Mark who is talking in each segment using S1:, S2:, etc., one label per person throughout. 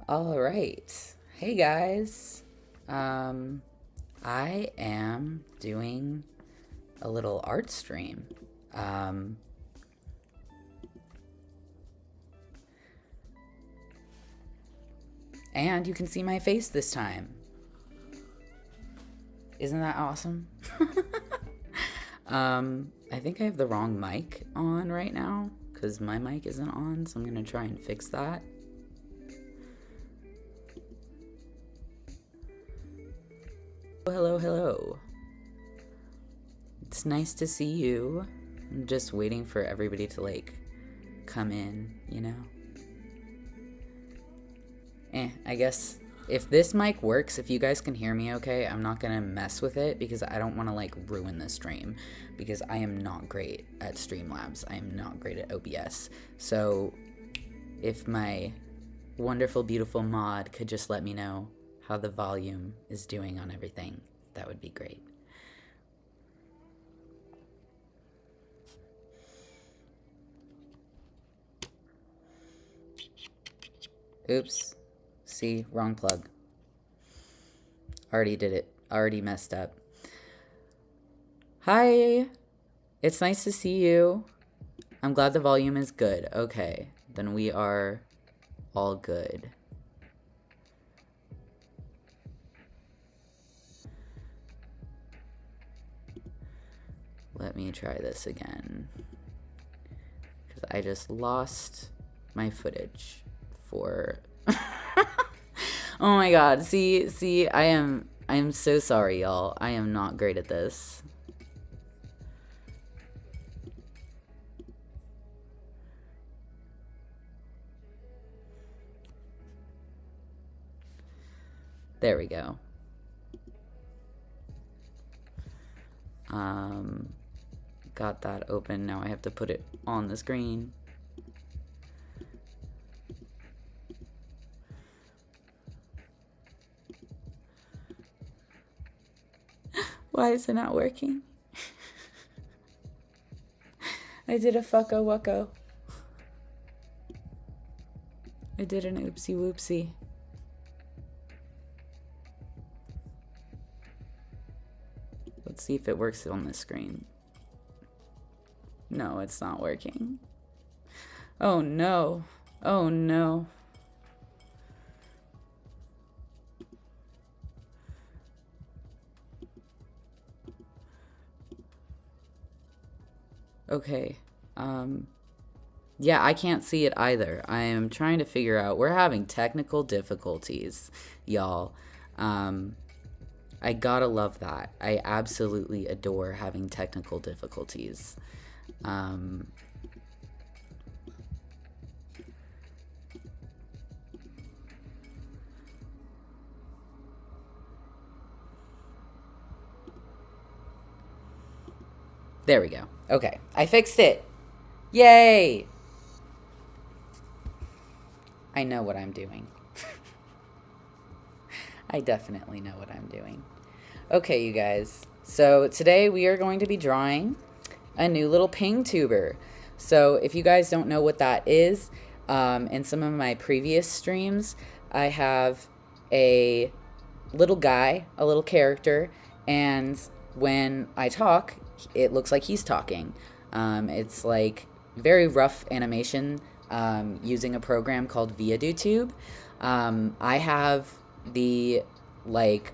S1: All right. Hey guys. I am doing a little art stream. Um, and you can see my face this time. Isn't that awesome? I think I have the wrong mic on right now because my mic isn't on, so I'm going to try and fix that. Hello, hello. It's nice to see you. I'm just waiting for everybody to like come in, you know? I guess if this mic works, if you guys can hear me okay, I'm not gonna mess with it because I don't want to like ruin the stream because I am not great at Streamlabs. I am not great at OBS. So if my wonderful, beautiful mod could just let me know how the volume is doing on everything, that would be great. Oops. See, wrong plug. Already did it. Already messed up. Hi. It's nice to see you. I'm glad the volume is good. Okay. Then we are all good. Let me try this again. Because I just lost my footage for... Oh my god. See, I am so sorry, y'all. I am not great at this. There we go. Got that open. Now I have to put it on the screen. Why is it not working? I did a fucko wucko. I did an oopsie whoopsie. Let's see if it works on this screen. No, it's not working. Oh no. Oh no. Okay. Yeah, I can't see it either. I am trying to figure out. We're having technical difficulties, y'all. I gotta love that. I absolutely adore having technical difficulties. There we go. Okay, I fixed it. Yay! I know what I'm doing. I definitely know what I'm doing. Okay, you guys. So today we are going to be drawing a new little PNGtuber. So if you guys don't know what that is, in some of my previous streams, I have a little guy, a little character, and when I talk, it looks like he's talking. It's like very rough animation using a program called Veadotube. I have the like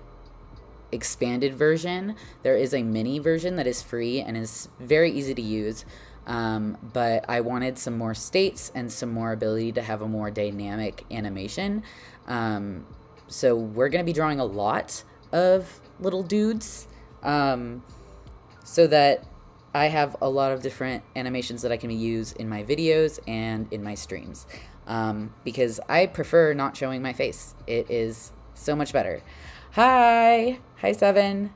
S1: expanded version. There is a mini version that is free and is very easy to use. But I wanted some more states and some more ability to have a more dynamic animation. So we're going to be drawing a lot of little dudes so that I have a lot of different animations that I can use in my videos and in my streams. Because I prefer not showing my face. It is so much better. Hi! Hi, Seven.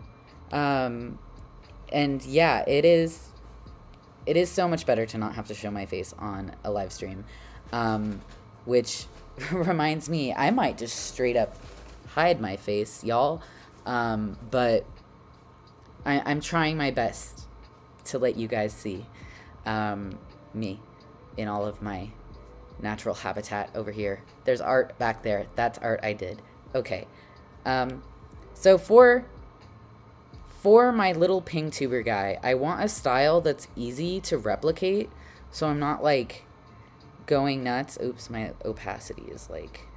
S1: And yeah, it is so much better to not have to show my face on a live stream. Which reminds me, I might just straight up hide my face, y'all. But I'm trying my best to let you guys see me in all of my Natural habitat over here. There's art back there. That's art I did. Okay. So for my little PNGtuber guy, I want a style that's easy to replicate, so I'm not like going nuts. Oops, my opacity is like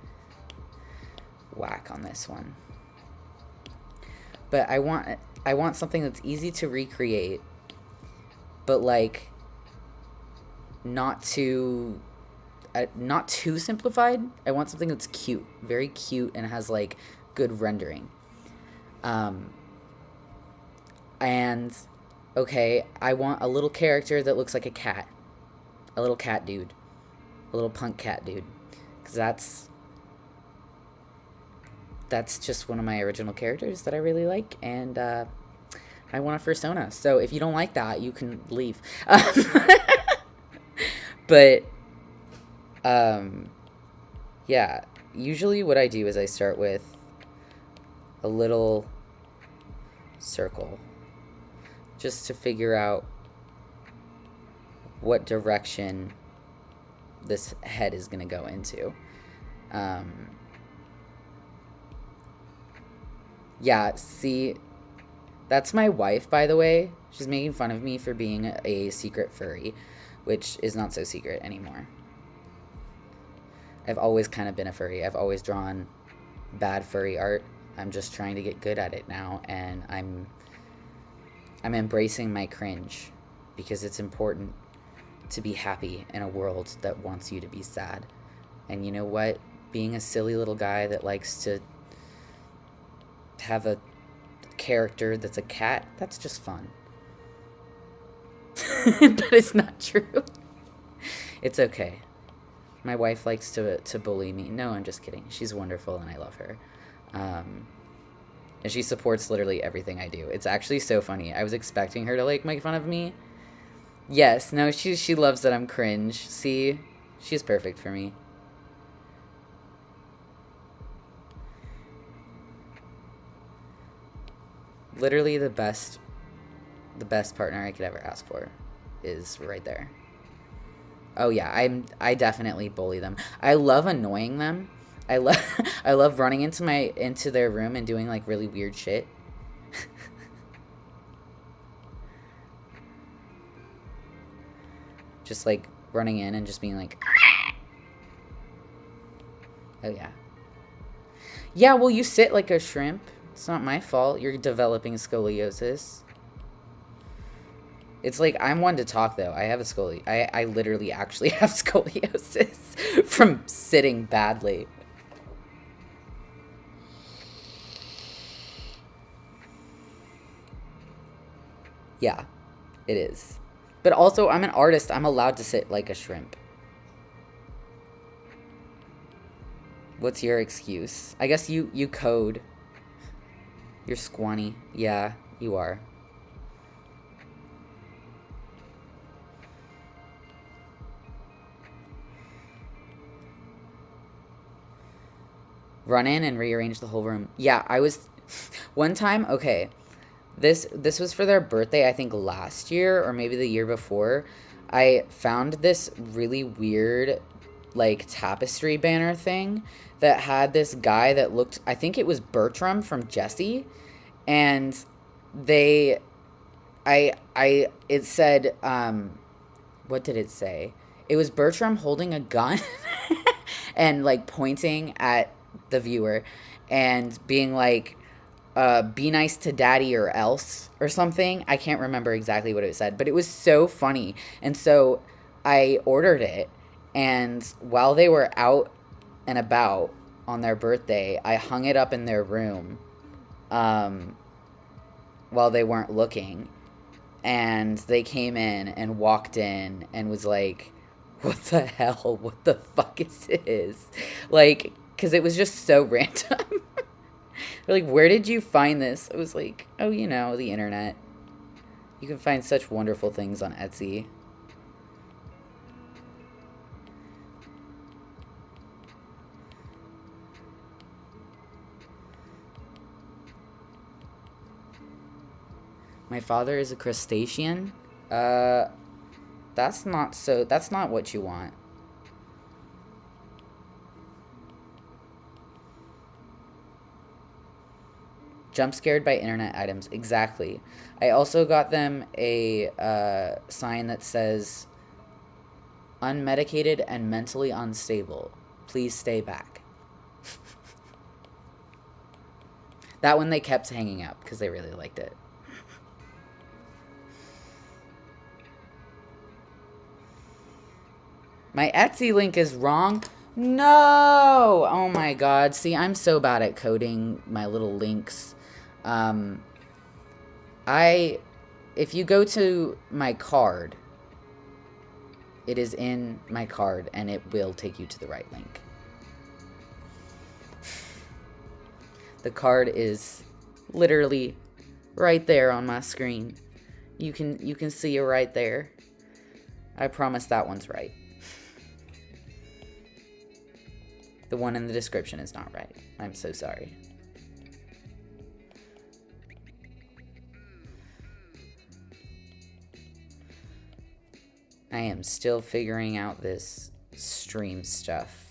S1: whack on this one. But I want something that's easy to recreate, but like not too simplified. I want something that's cute, very cute, and has like good rendering. And okay, I want a little character that looks like a cat, a little cat dude, a little punk cat dude, because that's just one of my original characters that I really like, and I want a persona. So if you don't like that, you can leave. But yeah, usually what I do is I start with a little circle just to figure out what direction this head is going to go into. Yeah, see, that's my wife, by the way. She's making fun of me for being a secret furry, which is not so secret anymore. I've always kind of been a furry. I've always drawn bad furry art. I'm just trying to get good at it now, and I'm embracing my cringe, because it's important to be happy in a world that wants you to be sad. And you know what? Being a silly little guy that likes to have a character that's a cat, that's just fun. But it's not true. It's okay. My wife likes to bully me. No, I'm just kidding. She's wonderful and I love her. And she supports literally everything I do. It's actually so funny. I was expecting her to like make fun of me. Yes, no, she loves that I'm cringe. See? She's perfect for me. Literally the best partner I could ever ask for is right there. Oh yeah, I definitely bully them. I love annoying them. I love running into their room and doing like really weird shit. Just like running in and just being like, oh yeah. Yeah, well, you sit like a shrimp. It's not my fault. You're developing scoliosis. It's like, I'm one to talk, though. I have a scoliosis. I literally actually have scoliosis from sitting badly. Yeah, it is. But also, I'm an artist. I'm allowed to sit like a shrimp. What's your excuse? I guess you code. You're squanny. Yeah, you are. Run in and rearrange the whole room. Yeah, I was... One time, okay, this was for their birthday, I think last year, or maybe the year before. I found this really weird, like, tapestry banner thing that had this guy that looked... I think it was Bertram from Jessie. And they... It said, what did it say? It was Bertram holding a gun and, like, pointing at the viewer and being like, be nice to daddy or else, or something. I can't remember exactly what it said, but it was so funny. And so I ordered it, and while they were out and about on their birthday, I hung it up in their room while they weren't looking. And they came in and walked in and was like, what the hell? What the fuck is this? Like, because it was just so random. They're like, where did you find this? I was like, oh, you know, the internet. You can find such wonderful things on Etsy. My father is a crustacean. That's not what you want. Jump scared by internet items. Exactly. I also got them a sign that says, unmedicated and mentally unstable. Please stay back. That one they kept hanging up because they really liked it. My Etsy link is wrong. No! Oh my god. See, I'm so bad at coding my little links. If you go to my card, it is in my card and it will take you to the right link. The card is literally right there on my screen. You can see it right there. I promise that one's right. The one in the description is not right. I'm so sorry. I am still figuring out this stream stuff.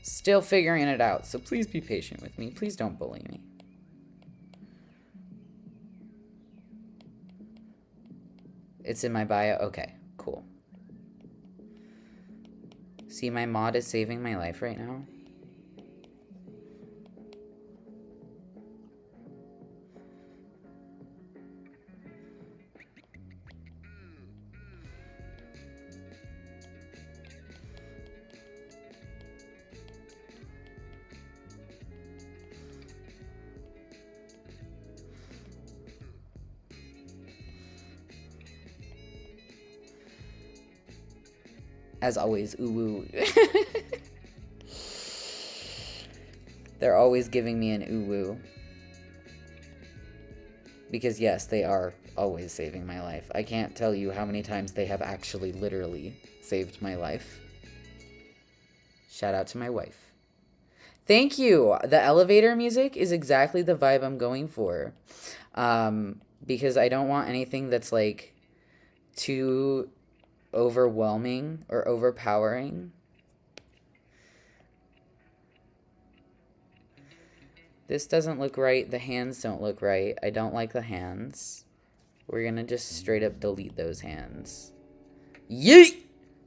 S1: Still figuring it out, so please be patient with me. Please don't bully me. It's in my bio? Okay, cool. See, my mod is saving my life right now. As always, ooh-woo. They're always giving me an ooh-woo. Because yes, they are always saving my life. I can't tell you how many times they have actually literally saved my life. Shout out to my wife. Thank you! The elevator music is exactly the vibe I'm going for. Because I don't want anything that's like too overwhelming or overpowering. This doesn't look right. The hands don't look right. I don't like the hands. We're gonna just straight up delete those hands. Yeet!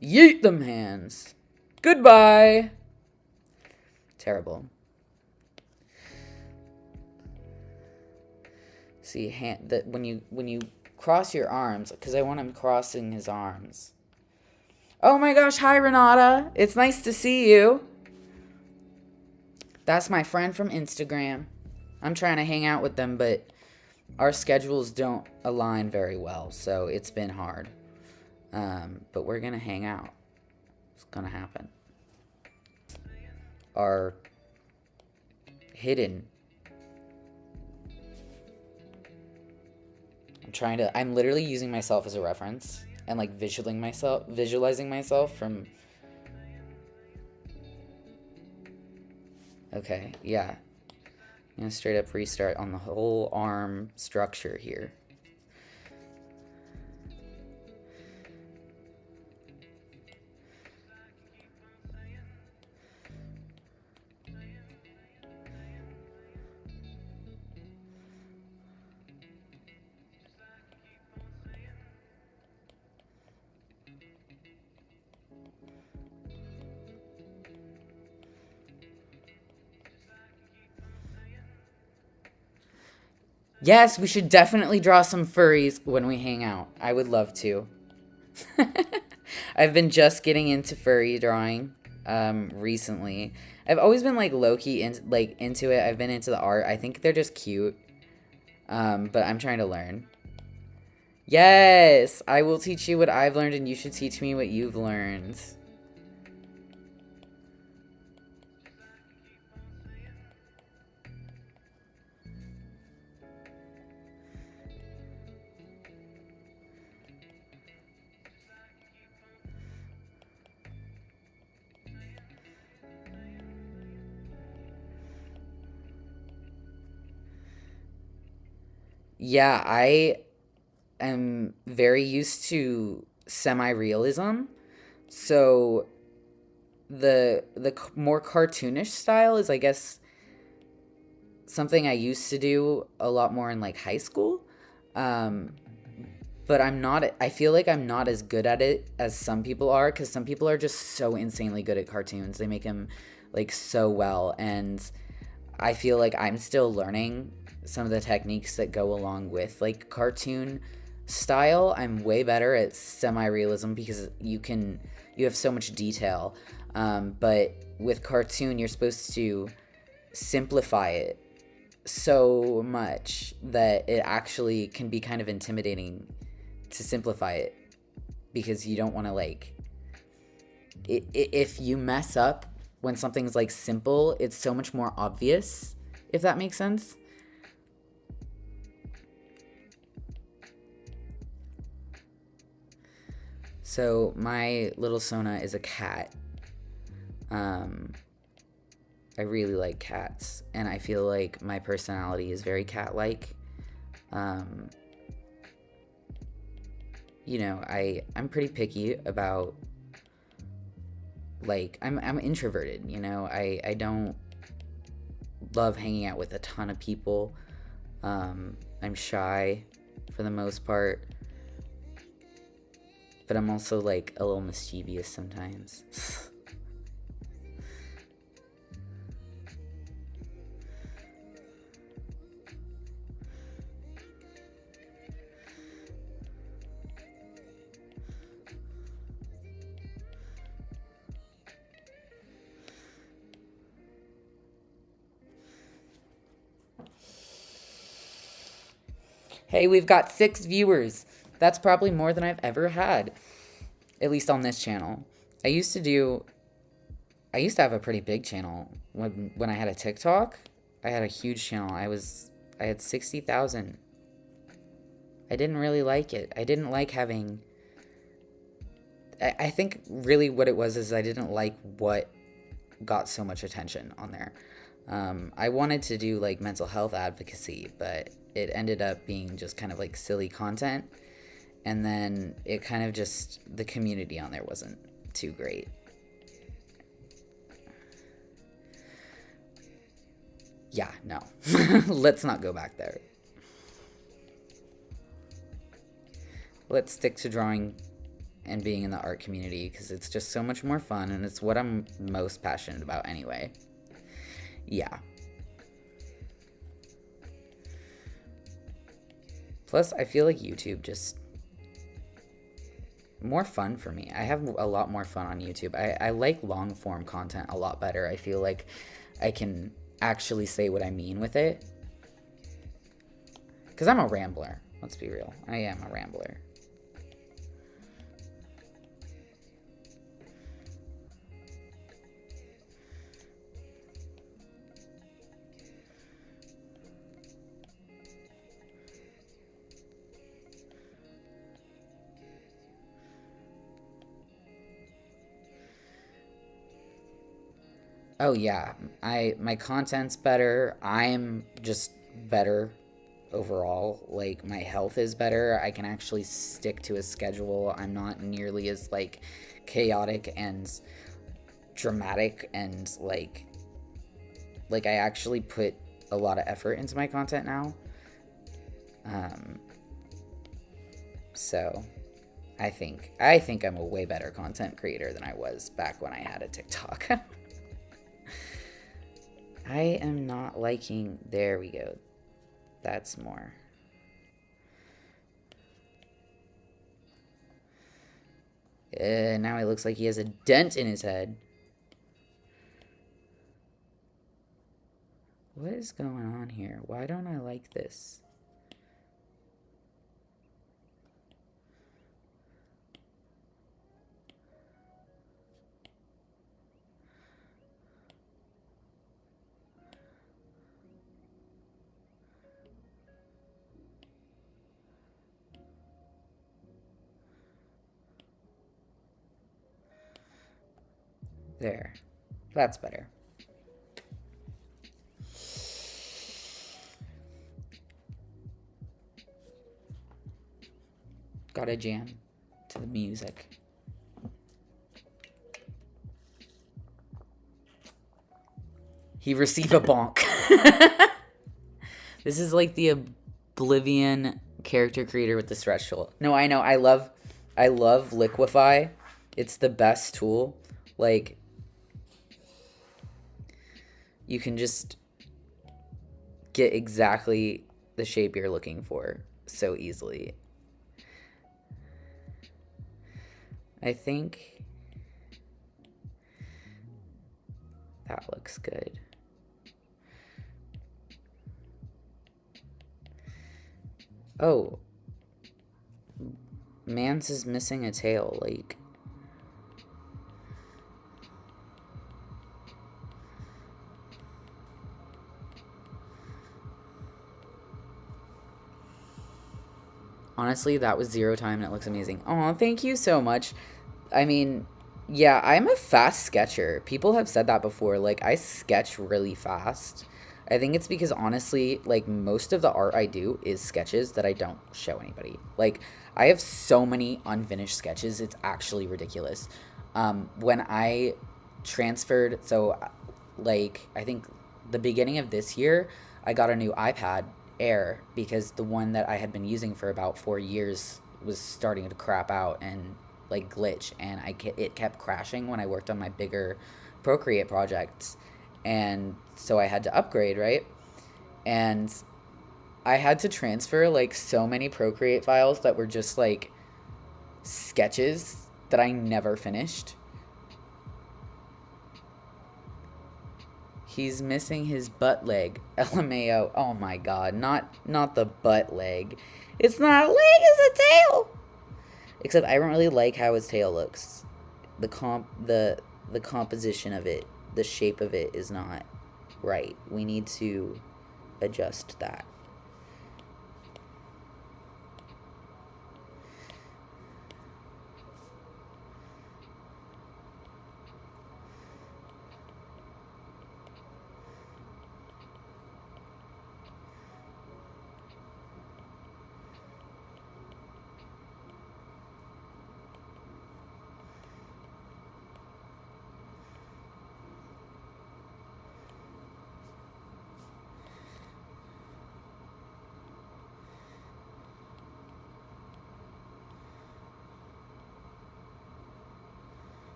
S1: Yeet them hands. Goodbye! Terrible. See, that when you cross your arms, because I want him crossing his arms. Oh my gosh, hi Renata. It's nice to see you. That's my friend from Instagram. I'm trying to hang out with them, but our schedules don't align very well, so it's been hard. But we're gonna hang out. It's gonna happen. Our hidden. I'm literally using myself as a reference and like visualizing myself from. Okay, yeah. I'm gonna straight up restart on the whole arm structure here. Yes, we should definitely draw some furries when we hang out. I would love to. I've been just getting into furry drawing recently. I've always been like low-key into it. I've been into the art. I think they're just cute. But I'm trying to learn. Yes, I will teach you what I've learned and you should teach me what you've learned. Yeah, I am very used to semi-realism. So the more cartoonish style is, I guess, something I used to do a lot more in like high school. But I feel like I'm not as good at it as some people are, because some people are just so insanely good at cartoons. They make them like so well. And I feel like I'm still learning some of the techniques that go along with like cartoon style. I'm way better at semi-realism because you have so much detail. But with cartoon, you're supposed to simplify it so much that it actually can be kind of intimidating to simplify it, because you don't want to like if you mess up when something's like simple, it's so much more obvious, if that makes sense. So my little Sona is a cat. I really like cats, and I feel like my personality is very cat-like. You know, I'm pretty picky about, like, I'm introverted, you know. I don't love hanging out with a ton of people. I'm shy for the most part, but I'm also like a little mischievous sometimes. Hey, we've got 6 viewers. That's probably more than I've ever had, at least on this channel. I used to have a pretty big channel when I had a TikTok. I had a huge channel. I had 60,000. I didn't really like it. I didn't like having... I think really what it was is I didn't like what got so much attention on there. I wanted to do like mental health advocacy, but it ended up being just kind of like silly content. And then it kind of just, the community on there wasn't too great. Yeah, no. Let's not go back there. Let's stick to drawing and being in the art community, because it's just so much more fun, and it's what I'm most passionate about anyway. Yeah. Plus, I feel like YouTube just more fun for me. I have a lot more fun on YouTube. I like long form content a lot better. I feel like I can actually say what I mean with it. Because I'm a rambler. Let's be real. I am a rambler. Oh yeah, my content's better. I'm just better overall. Like, my health is better. I can actually stick to a schedule. I'm not nearly as like chaotic and dramatic, and like I actually put a lot of effort into my content now. So I think I'm a way better content creator than I was back when I had a TikTok. I am not liking... There we go. That's more. Now it looks like he has a dent in his head. What is going on here? Why don't I like this? There. That's better. Gotta jam to the music. He received a bonk. This is like the Oblivion character creator with the stretch tool. No, I know. I love Liquify. It's the best tool. Like, you can just get exactly the shape you're looking for so easily. I think that looks good. Oh, Mans is missing a tail, like. Honestly, that was 0 time and it looks amazing. Oh, thank you so much. I mean, yeah, I'm a fast sketcher. People have said that before. Like, I sketch really fast. I think it's because, honestly, like, most of the art I do is sketches that I don't show anybody. Like, I have so many unfinished sketches, it's actually ridiculous. When I transferred, so, like, I think the beginning of this year, I got a new iPad Air because the one that I had been using for about 4 years was starting to crap out and, like, glitch, and it kept crashing when I worked on my bigger Procreate projects. And so I had to upgrade, right? And I had to transfer, like, so many Procreate files that were just, like, sketches that I never finished. He's missing his butt leg. LMAO. Oh my god. Not the butt leg. It's not a leg, it's a tail! Except I don't really like how his tail looks. The composition of it, the shape of it is not right. We need to adjust that.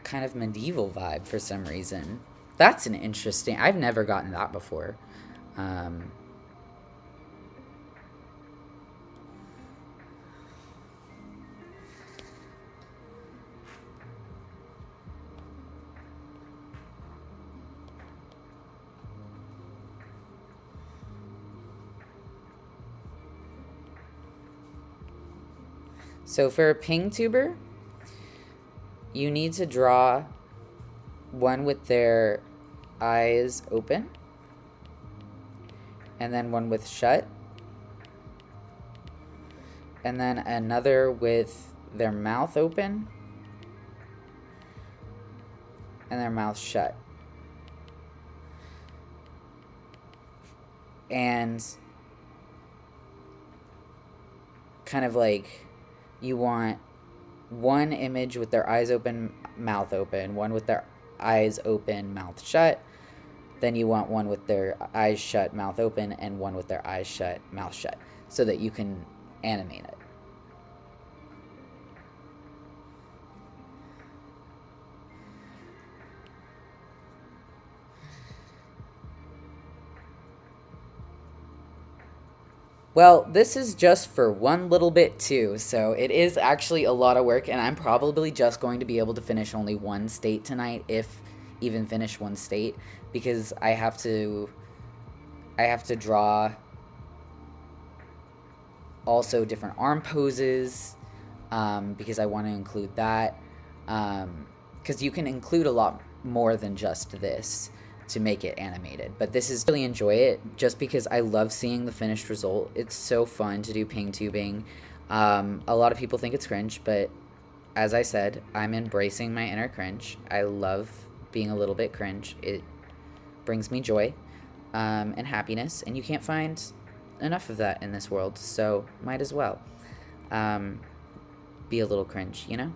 S1: Kind of medieval vibe for some reason. That's an interesting. I've never gotten that before. So for a PNGtuber, you need to draw one with their eyes open, and then one with shut, and then another with their mouth open and their mouth shut. And kind of like, you want one image with their eyes open, mouth open, one with their eyes open, mouth shut. Then you want one with their eyes shut, mouth open, and one with their eyes shut, mouth shut, so that you can animate it. Well, this is just for one little bit too, so it is actually a lot of work, and I'm probably just going to be able to finish only one state tonight, if even finish one state, because I have to draw also different arm poses, because I want to include that, because you can include a lot more than just this to make it animated. But this is really enjoy it just because I love seeing the finished result. It's so fun to do PNGtubing. A lot of people think it's cringe, but as I said, I'm embracing my inner cringe. I love being a little bit cringe. It brings me joy and happiness, and you can't find enough of that in this world, so might as well be a little cringe, you know?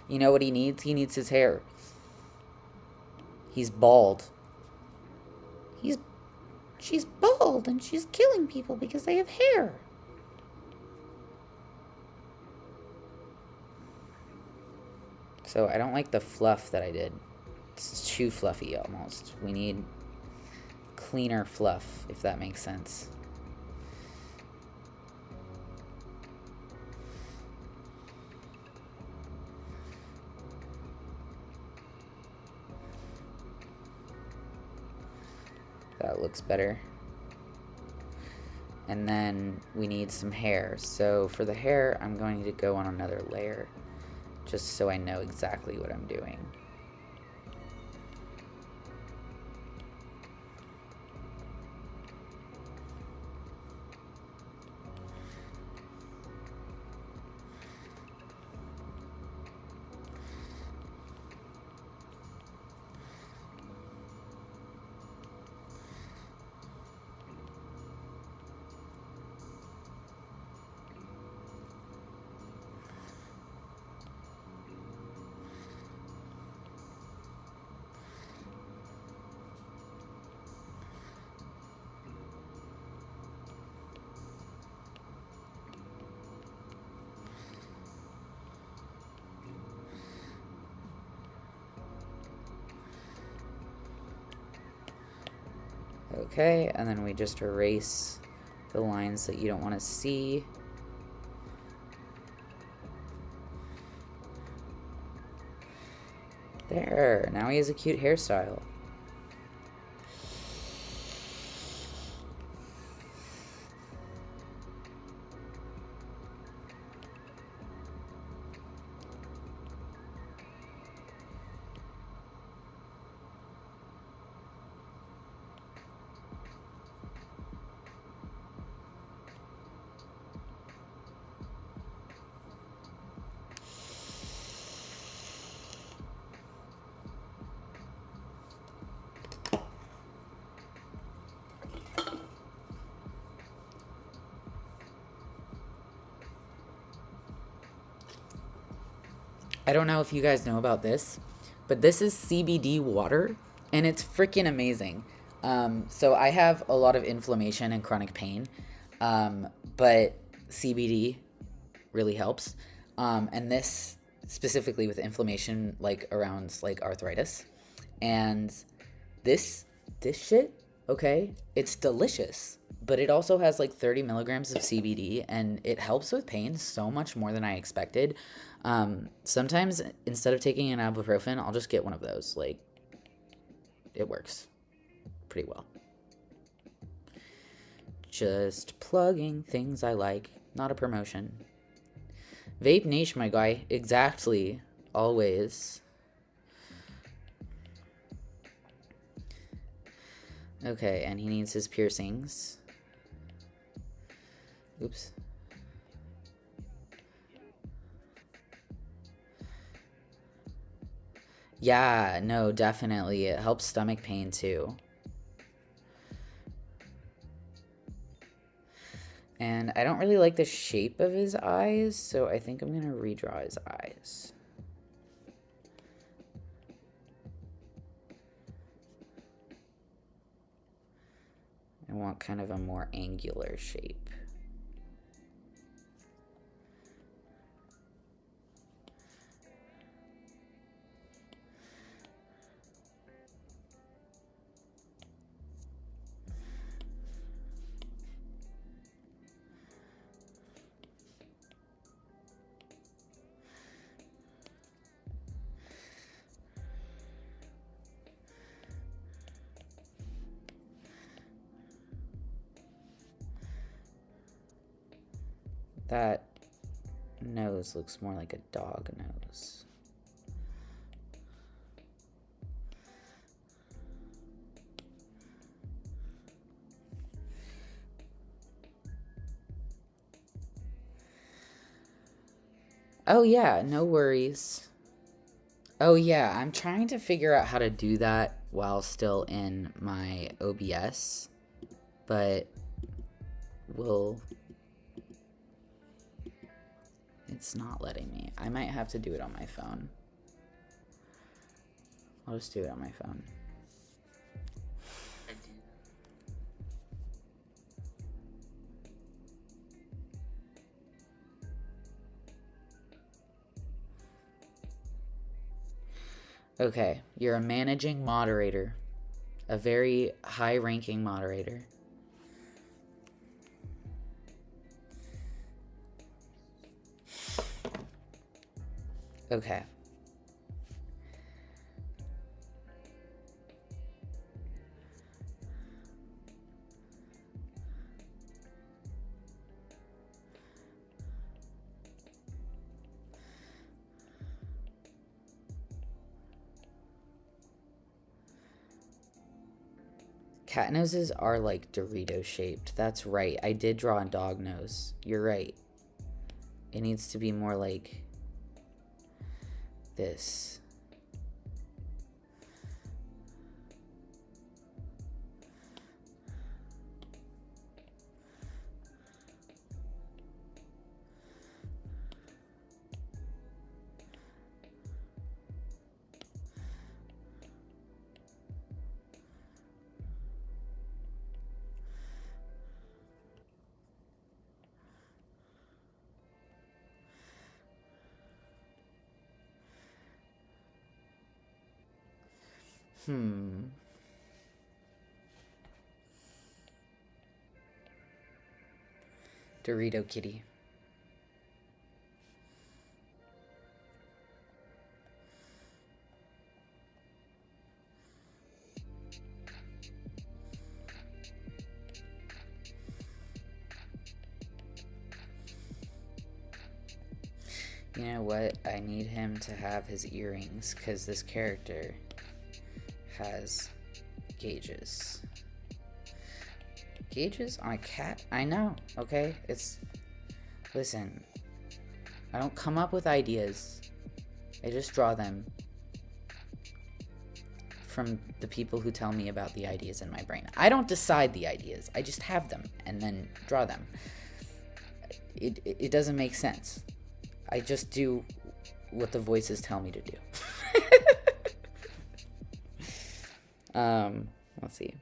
S1: You know what he needs? He needs his hair. He's bald. She's bald and she's killing people because they have hair. So I don't like the fluff that I did. It's too fluffy almost. We need cleaner fluff, if that makes sense. That looks better. And then we need some hair. So for the hair, I'm going to go on another layer, just so I know exactly what I'm doing. Okay, and then we just erase the lines that you don't want to see. There, now he has a cute hairstyle. I don't know if you guys know about this, but this is CBD water, and it's freaking amazing. So I have a lot of inflammation and chronic pain, but CBD really helps. And this specifically with inflammation, like around like arthritis. And this shit, okay, it's delicious, but it also has like 30 milligrams of CBD, and it helps with pain so much more than I expected. Sometimes instead of taking an ibuprofen, I'll just get one of those. Like, it works pretty well. Just plugging things I like, not a promotion. Vape niche, my guy. Exactly. Always. Okay, and he needs his piercings. Oops. Yeah, no, definitely. It helps stomach pain too. And I don't really like the shape of his eyes, so I think I'm going to redraw his eyes. I want kind of a more angular shape. That nose looks more like a dog nose. Oh yeah, no worries. Oh yeah, I'm trying to figure out how to do that while still in my OBS, but it's not letting me. I might have to do it on my phone. I'll just do it on my phone. Okay, you're a managing moderator. A very high-ranking moderator. Okay. Cat noses are like Dorito shaped. That's right. I did draw a dog nose. You're right. It needs to be more like this. Dorito kitty. You know what? I need him to have his earrings because this character has gauges. Gauges on a cat? I know, okay? Listen, I don't come up with ideas. I just draw them from the people who tell me about the ideas in my brain. I don't decide the ideas. I just have them and then draw them. It doesn't make sense. I just do what the voices tell me to do. Let's see.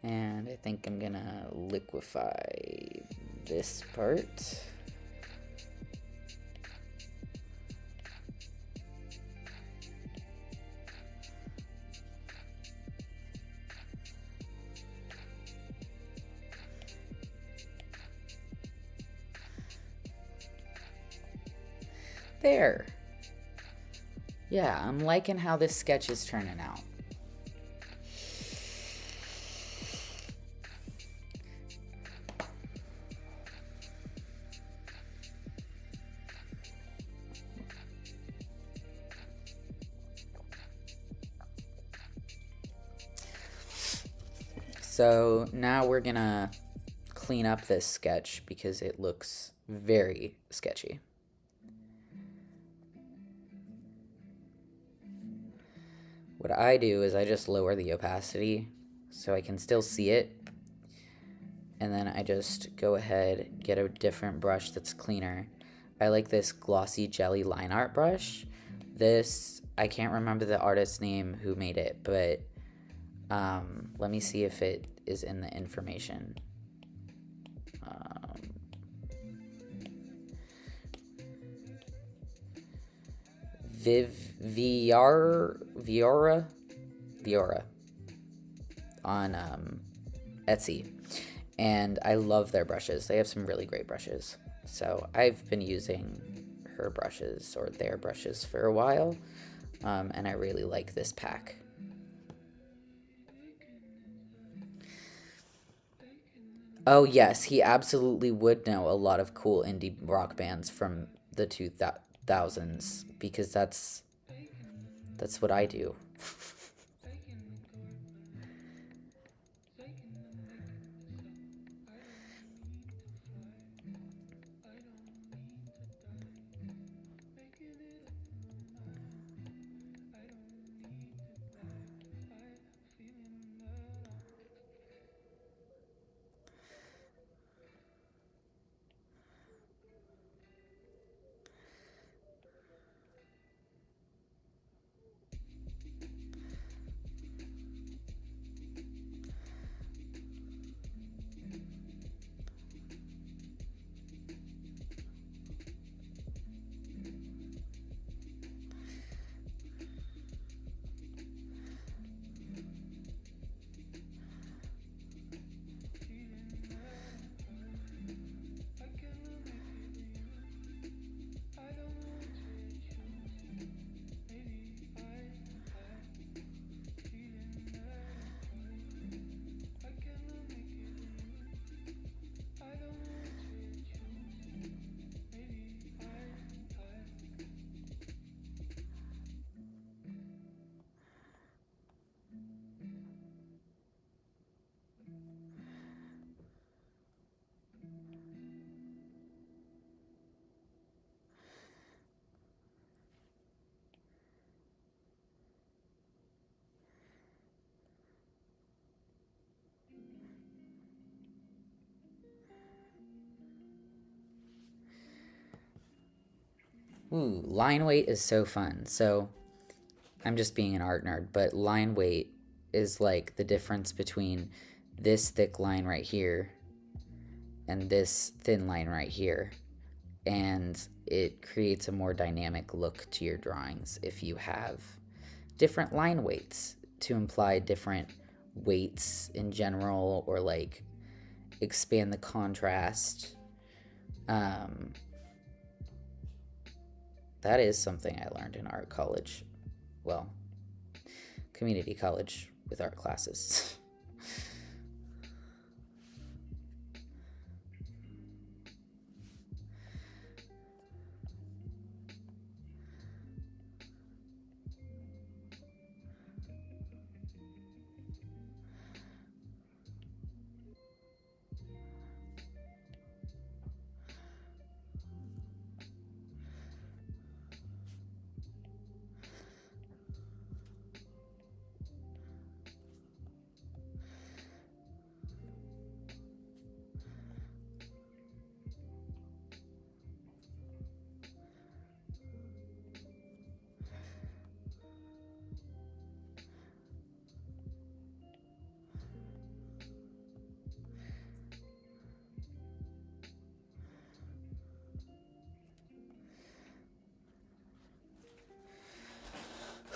S1: And I think I'm gonna liquefy this part. There. Yeah, I'm liking how this sketch is turning out. So now we're gonna clean up this sketch because it looks very sketchy. What I do is I just lower the opacity so I can still see it. And then I just go ahead, get a different brush that's cleaner. I like this glossy jelly line art brush. This, I can't remember the artist's name who made it, but let me see if it is in the information. Viora on Etsy, and I love their brushes. They have some really great brushes. So I've been using her brushes or their brushes for a while, and I really like this pack. Oh yes, he absolutely would know a lot of cool indie rock bands from the 2000s because that's what I do. Ooh, line weight is so fun. So I'm just being an art nerd, but line weight is like the difference between this thick line right here and this thin line right here. And it creates a more dynamic look to your drawings if you have different line weights to imply different weights in general, or like expand the contrast. That is something I learned in art college. Well, community college with art classes.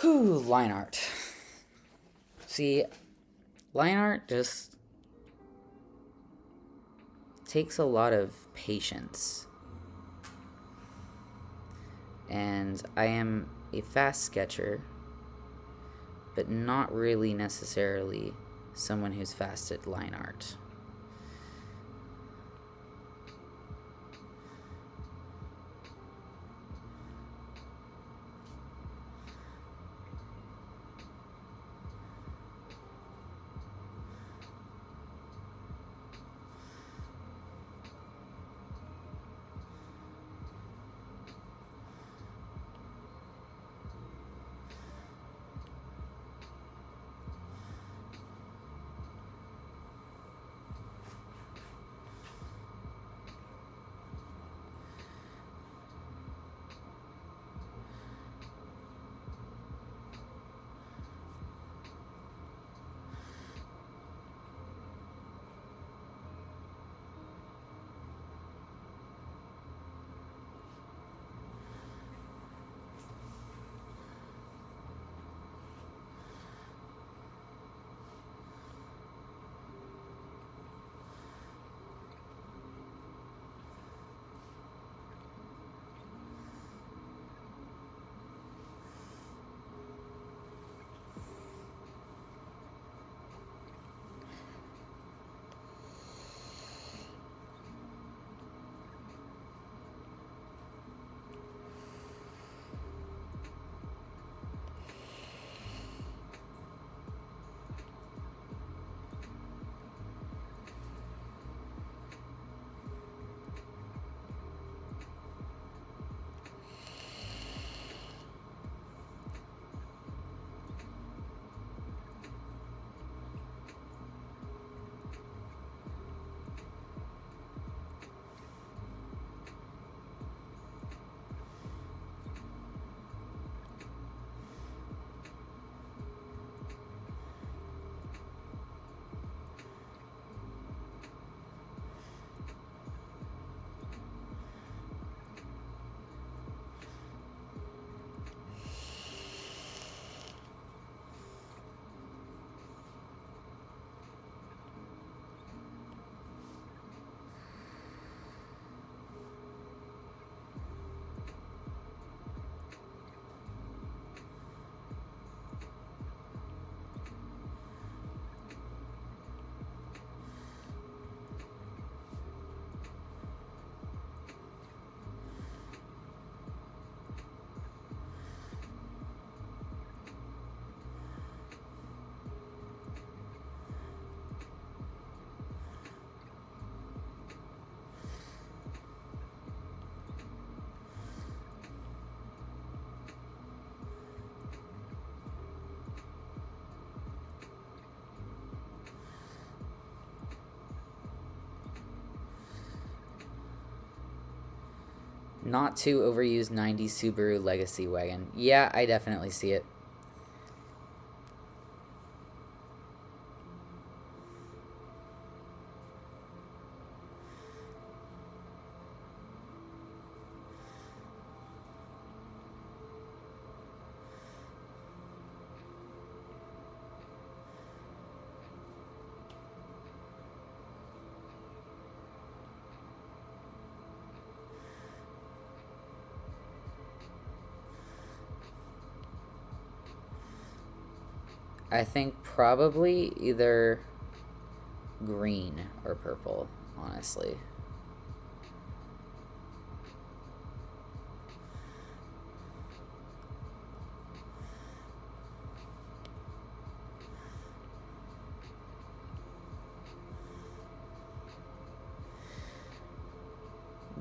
S1: Whew, line art. See, line art just takes a lot of patience. And I am a fast sketcher, but not really necessarily someone who's fast at line art. Not too overused 90s Subaru Legacy wagon. Yeah, I definitely see it. I think probably either green or purple, honestly.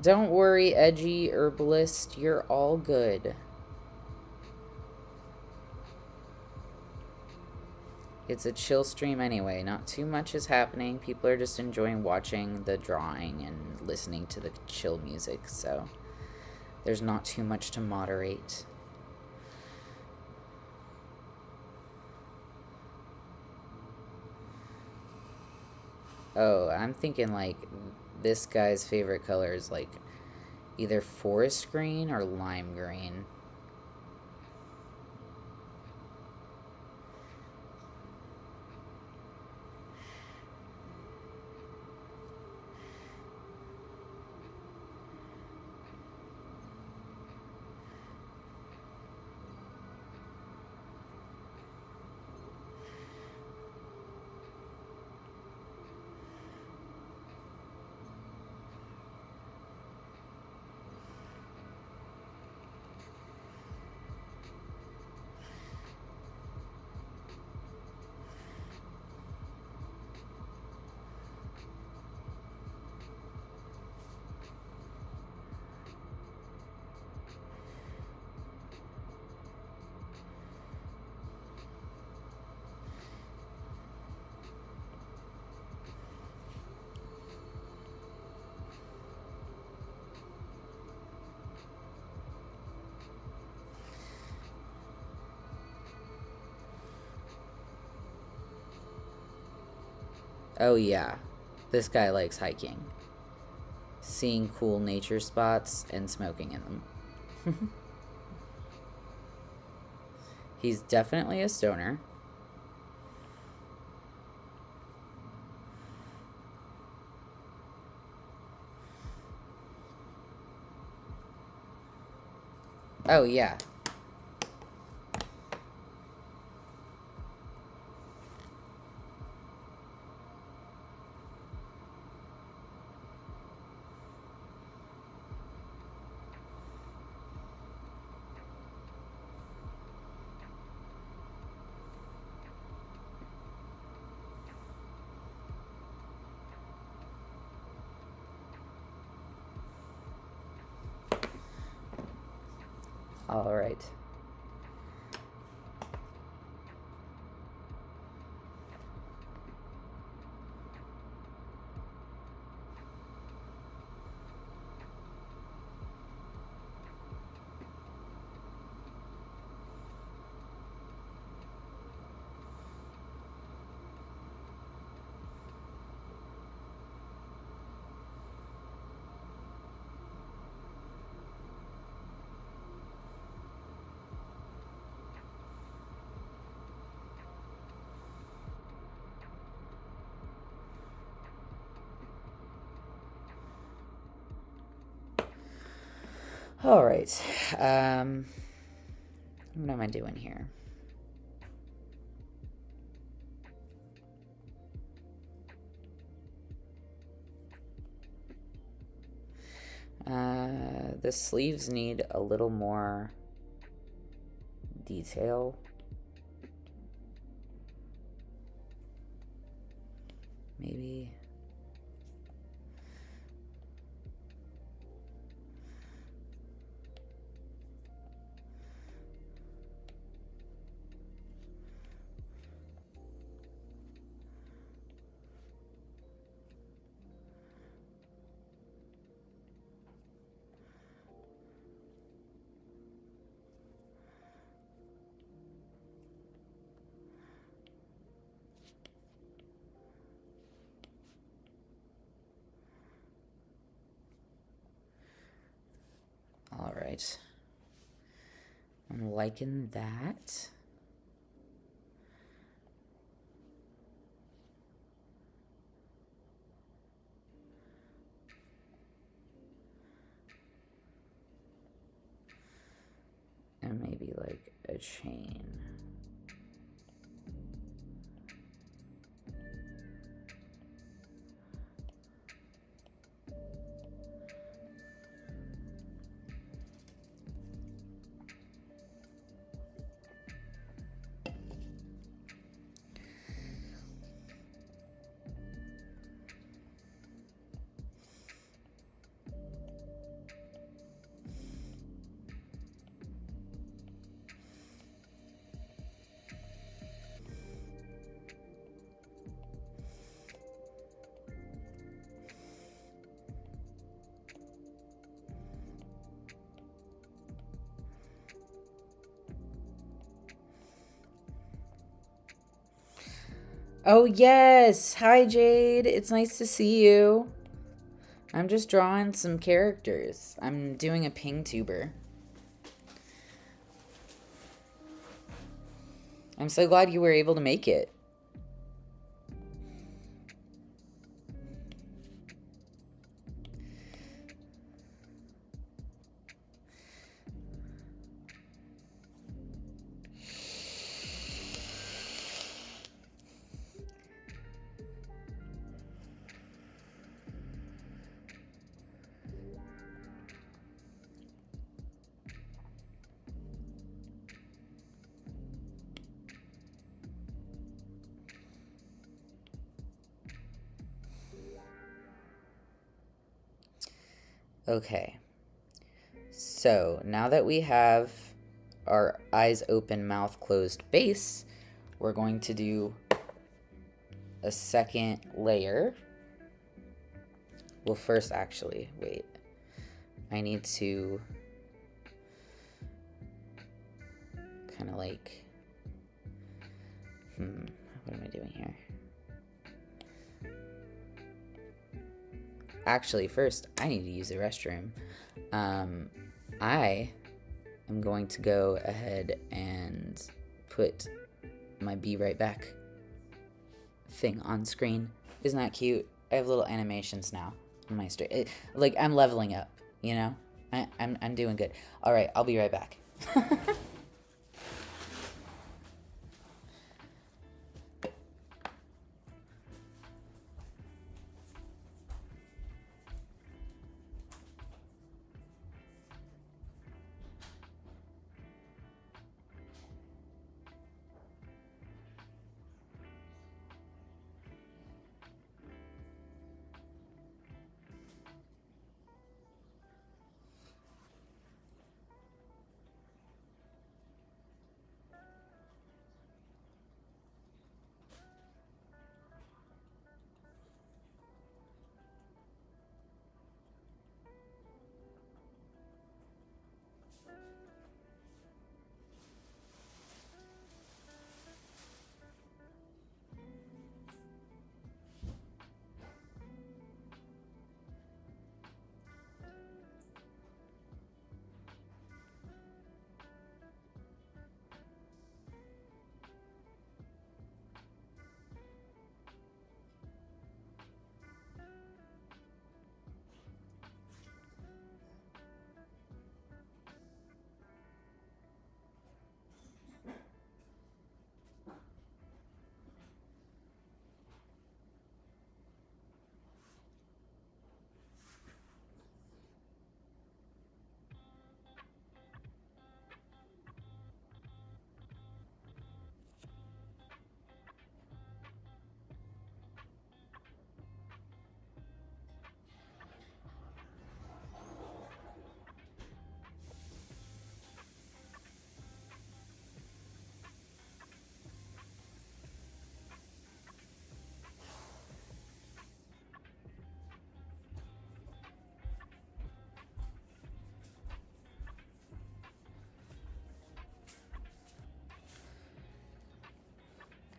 S1: Don't worry, edgy herbalist, you're all good. It's a chill stream anyway. Not too much is happening. People are just enjoying watching the drawing and listening to the chill music, so there's not too much to moderate. Oh, I'm thinking like this guy's favorite color is like either forest green or lime green. Oh yeah, this guy likes hiking, seeing cool nature spots, and smoking in them. He's definitely a stoner. Oh yeah. All right. All right. What am I doing here? The sleeves need a little more detail. Maybe. right. I'm liking that. And maybe like a chain. Oh, yes. Hi, Jade. It's nice to see you. I'm just drawing some characters. I'm doing a PNGtuber. I'm so glad you were able to make it. Okay, so now that we have our eyes open, mouth closed base, we're going to do a second layer. Well, first, actually, wait. I need to kind of like, what am I doing here? Actually, first, I need to use the restroom. I am going to go ahead and put my Be Right Back thing on screen. Isn't that cute? I have little animations now on my stream. Like, I'm leveling up, you know? I'm doing good. All right, I'll be right back.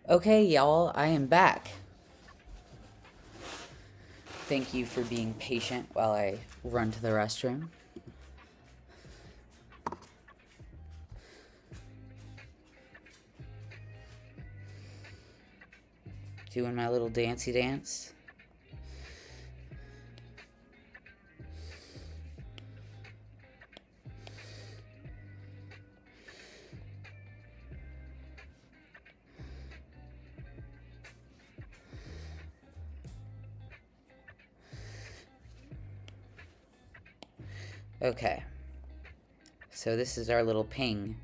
S1: Okay, y'all, I am back. Thank you for being patient while I run to the restroom. Doing my little dancey dance. Okay, so this is our little ping.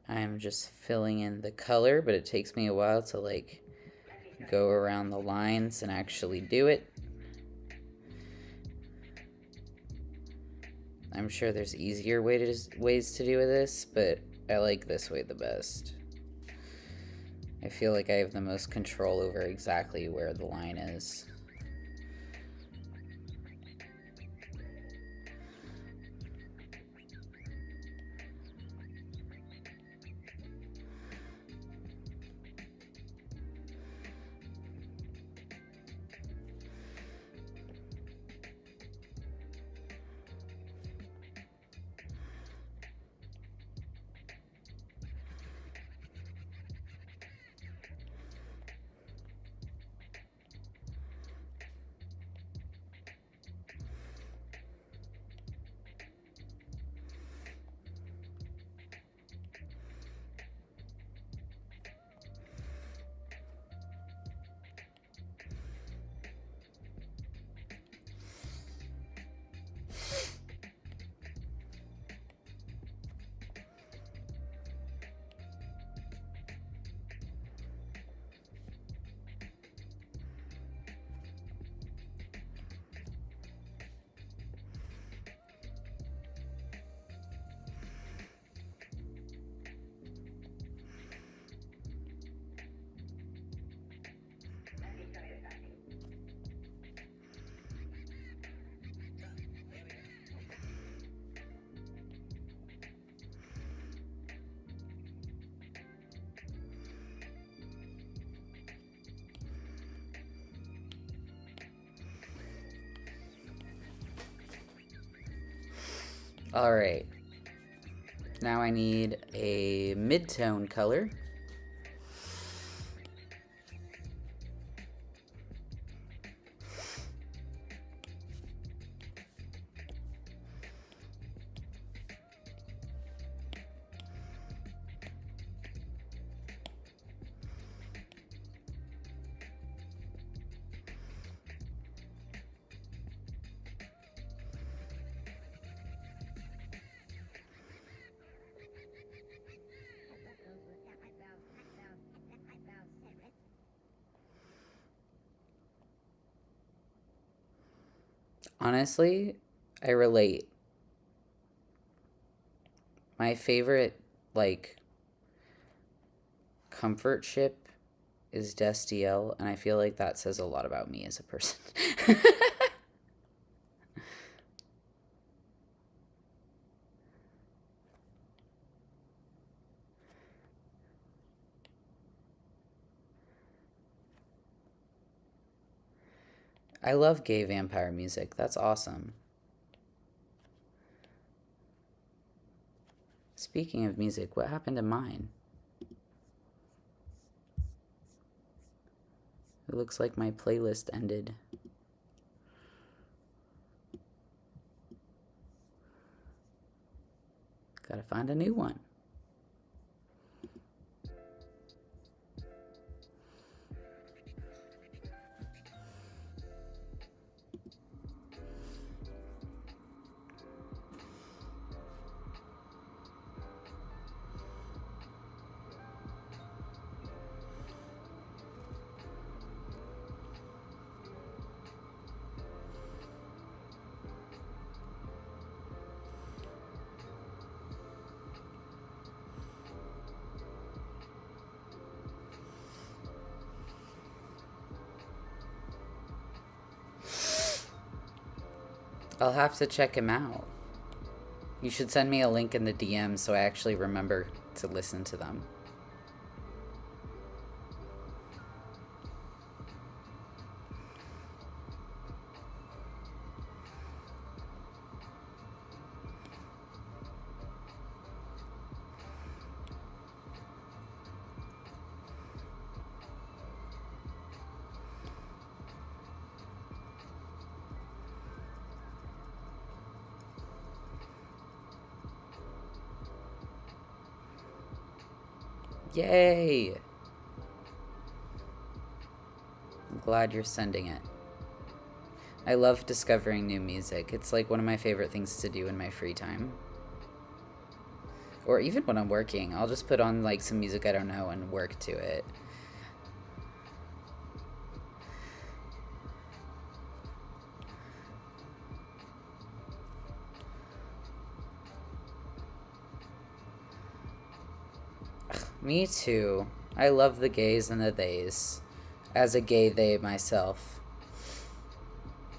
S1: I'm just filling in the color, but it takes me a while to like go around the lines and actually do it. I'm sure there's easier ways to do this, but I like this way the best. I feel like I have the most control over exactly where the line is. Alright, now I need a mid-tone color. Honestly, I relate. My favorite, like, comfort ship is Destiel, and I feel like that says a lot about me as a person. I love gay vampire music. That's awesome. Speaking of music, what happened to mine? It looks like my playlist ended. Gotta find a new one. I'll have to check him out. You should send me a link in the DM so I actually remember to listen to them. Yay! I'm glad you're sending it. I love discovering new music. It's like one of my favorite things to do in my free time. Or even when I'm working, I'll just put on like some music I don't know and work to it. Me too. I love the gays and the theys. As a gay they myself,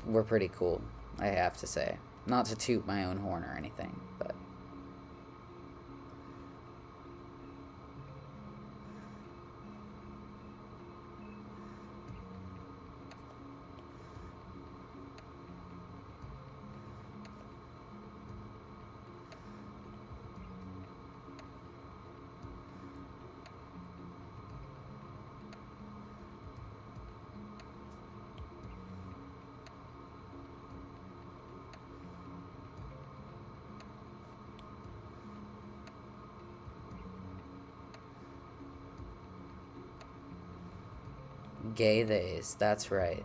S1: we're pretty cool, I have to say. Not to toot my own horn or anything, but... Gay theys, that's right.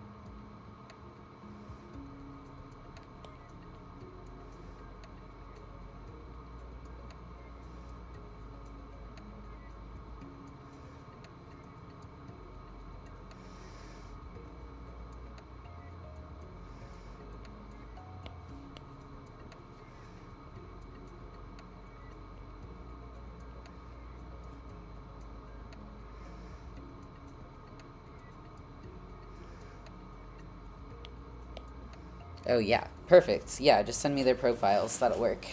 S1: Oh yeah, perfect. Yeah, just send me their profiles, that'll work.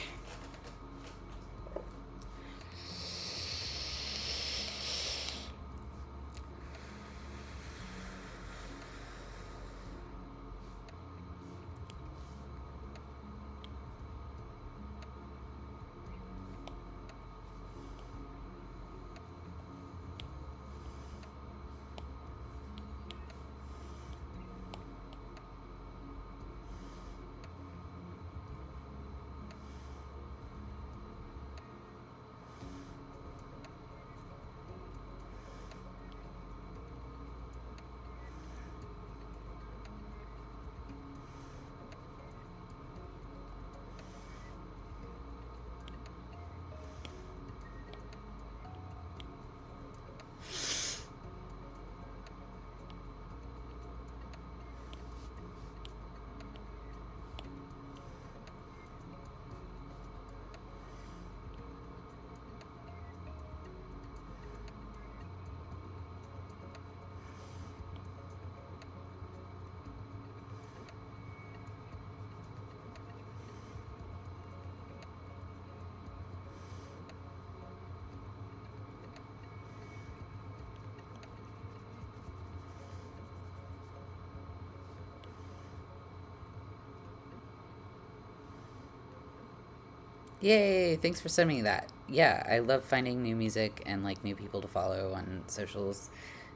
S1: Yay, thanks for sending me that. Yeah, I love finding new music and like new people to follow on socials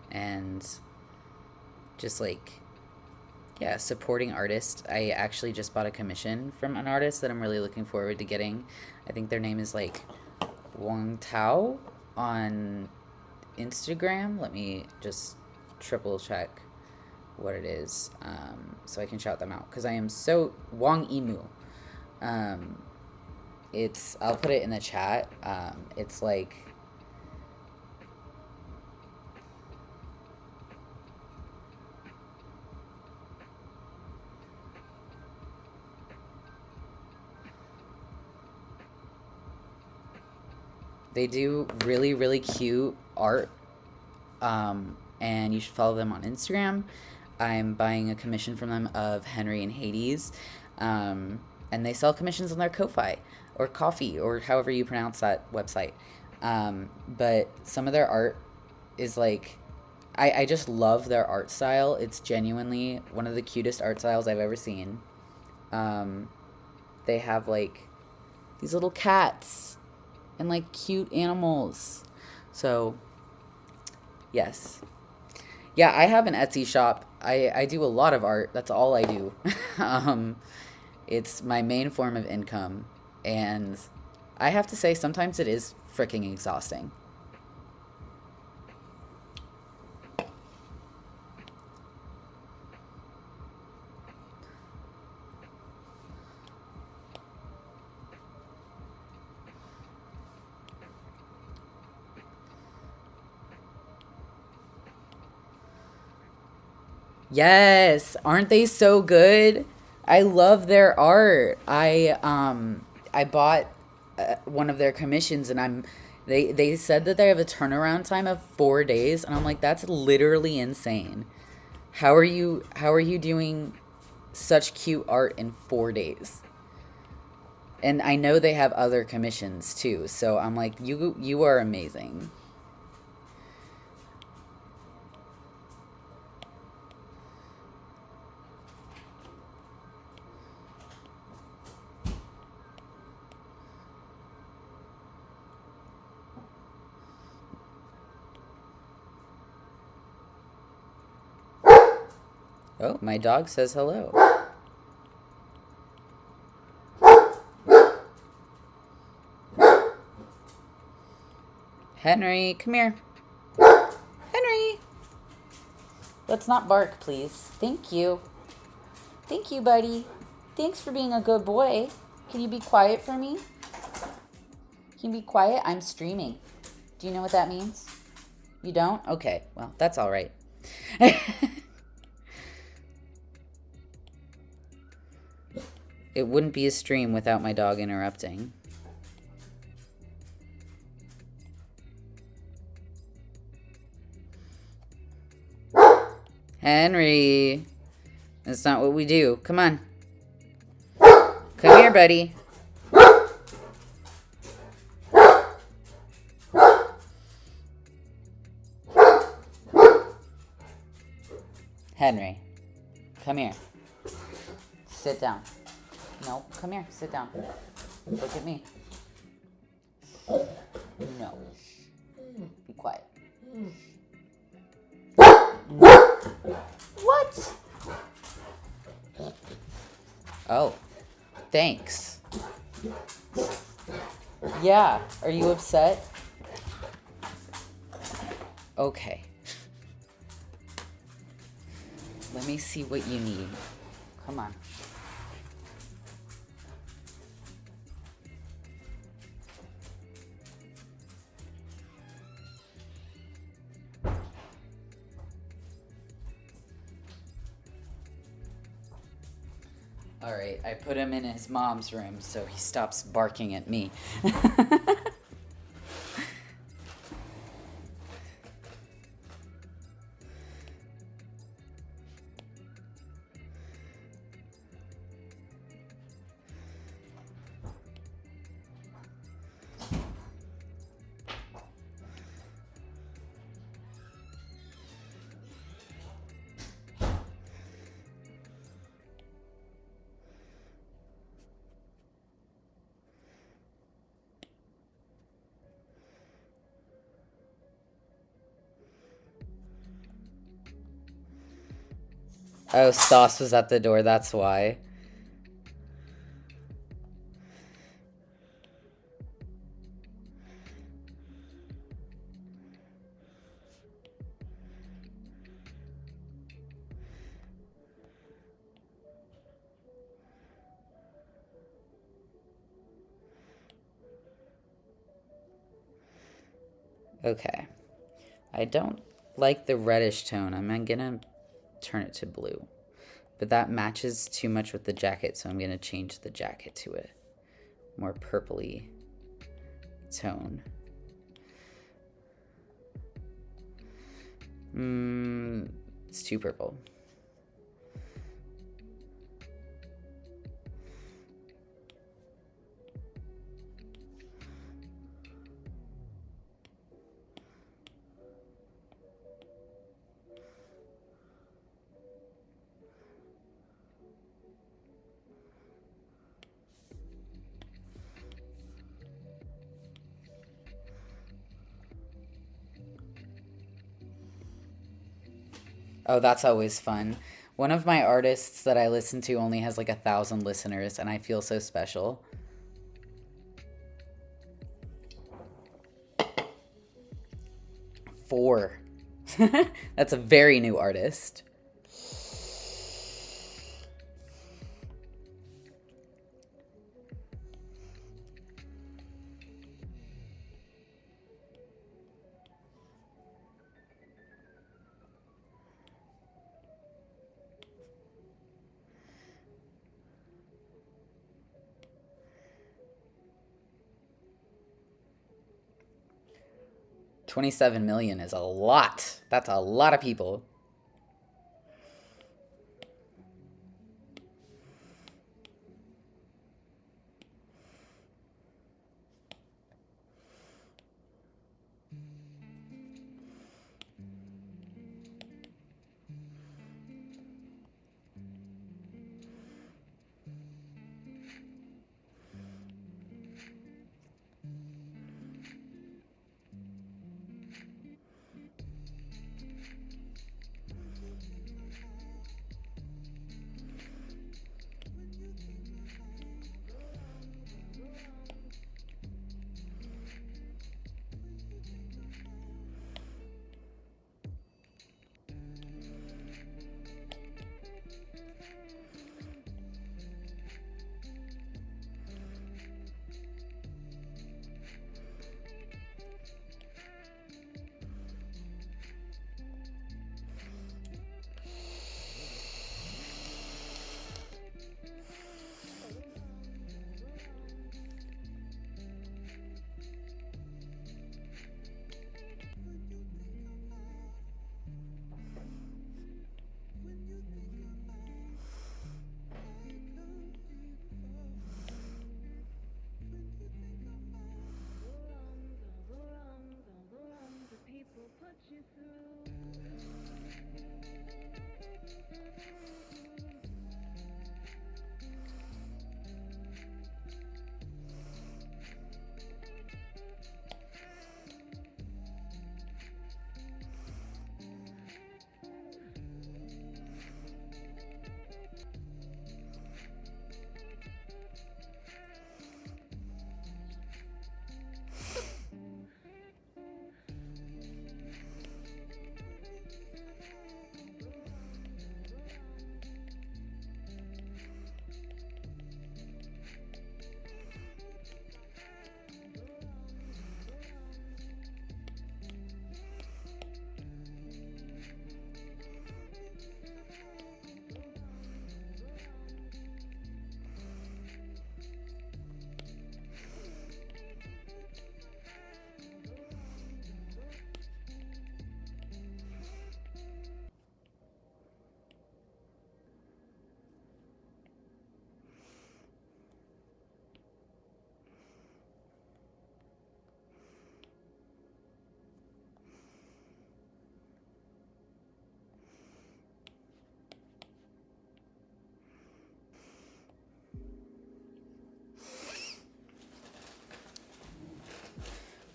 S1: and just like, yeah, supporting artists. I actually just bought a commission from an artist that I'm really looking forward to getting. I think their name is like Wang Tao on Instagram. Let me just triple check what it is so I can shout them out because I am so Wang Imu. I'll put it in the chat. It's like they do really, really cute art. And you should follow them on Instagram. I'm buying a commission from them of Henry and Hades. And they sell commissions on their Ko-Fi or Coffee or however you pronounce that website. But some of their art is like, I just love their art style. It's genuinely one of the cutest art styles I've ever seen. They have like these little cats and like cute animals. So yes. Yeah, I have an Etsy shop. I do a lot of art. That's all I do. It's my main form of income. And I have to say, sometimes it is freaking exhausting. Yes, aren't they so good? I love their art. I bought one of their commissions, and they said that they have a turnaround time of 4 days, and I'm like, that's literally insane. How are you doing such cute art in 4 days? And I know they have other commissions too, so I'm like, you are amazing. Oh, my dog says hello. Henry, come here. Henry! Let's not bark, please. Thank you. Thank you, buddy. Thanks for being a good boy. Can you be quiet for me? Can you be quiet? I'm streaming. Do you know what that means? You don't? Okay, well, that's all right. It wouldn't be a stream without my dog interrupting. Henry, that's not what we do. Come on. Come here, buddy. Henry, come here. Sit down. No, come here. Sit down. Look at me. No. Be quiet. What? Oh, thanks. Yeah, are you upset? Okay. Let me see what you need. Come on. Alright, I put him in his mom's room so he stops barking at me. Oh, Sauce was at the door, that's why. Okay. I don't like the reddish tone. I'm gonna turn it to blue. But that matches too much with the jacket, so I'm gonna change the jacket to a more purpley tone. It's too purple. Oh, that's always fun. One of my artists that I listen to only has like 1,000 listeners, and I feel so special. Four. That's a very new artist. $27 million is a lot. That's a lot of people.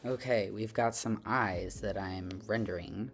S1: Okay, we've got some eyes that I'm rendering.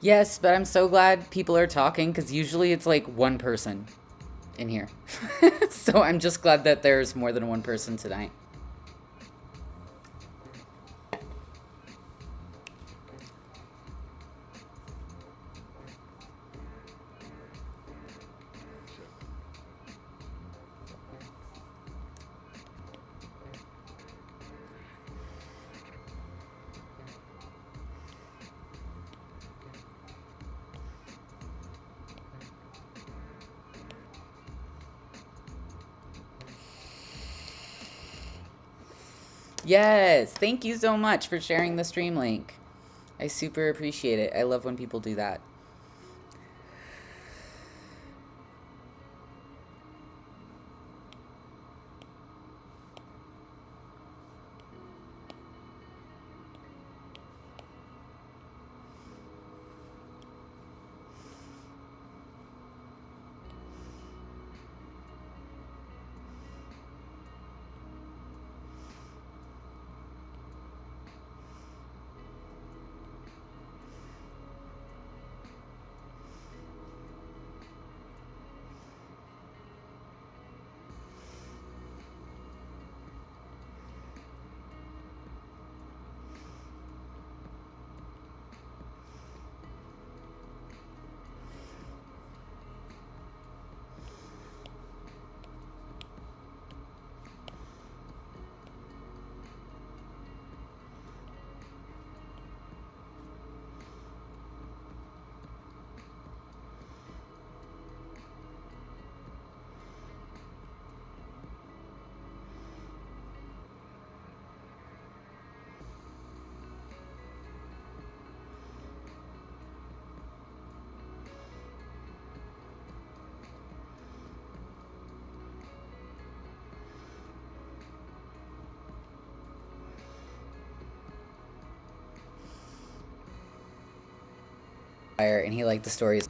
S1: Yes, but I'm so glad people are talking because usually it's like one person in here. So I'm just glad that there's more than one person tonight. Yes, thank you so much for sharing the stream link. I super appreciate it. I love when people do that. And he liked the stories.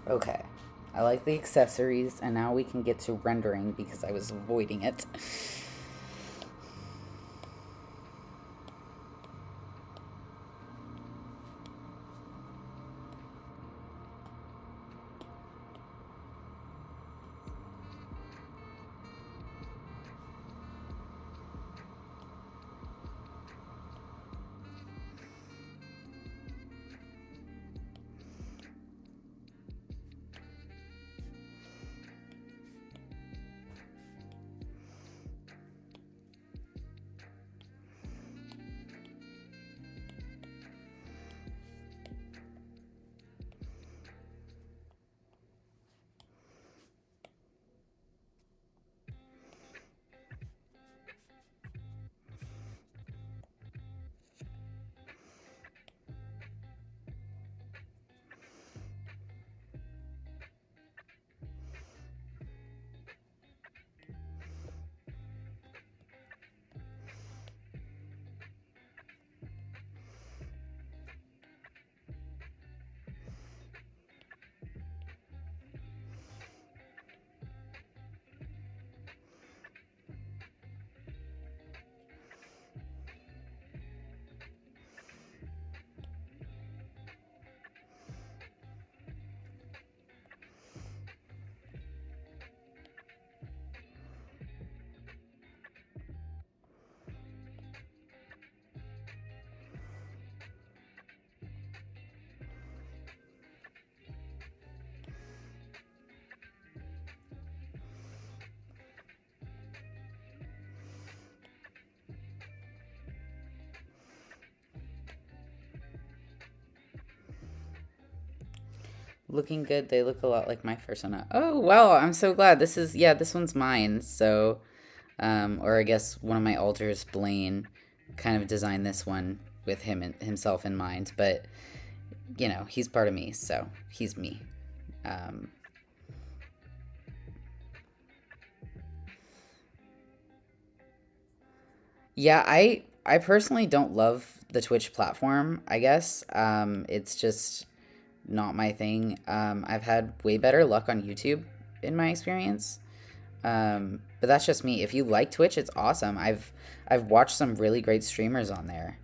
S1: Okay. I like the accessories, and now we can get to rendering because I was avoiding it. looking good. They look a lot like my persona. Oh, wow. I'm so glad. This is, yeah, this one's mine. So, or I guess one of my alters, Blaine, kind of designed this one with himself in mind. But, you know, he's part of me, so he's me. Yeah, I personally don't love the Twitch platform, I guess. It's just not my thing. I've had way better luck on YouTube in my experience. But that's just me. If you like Twitch, it's awesome. I've watched some really great streamers on there.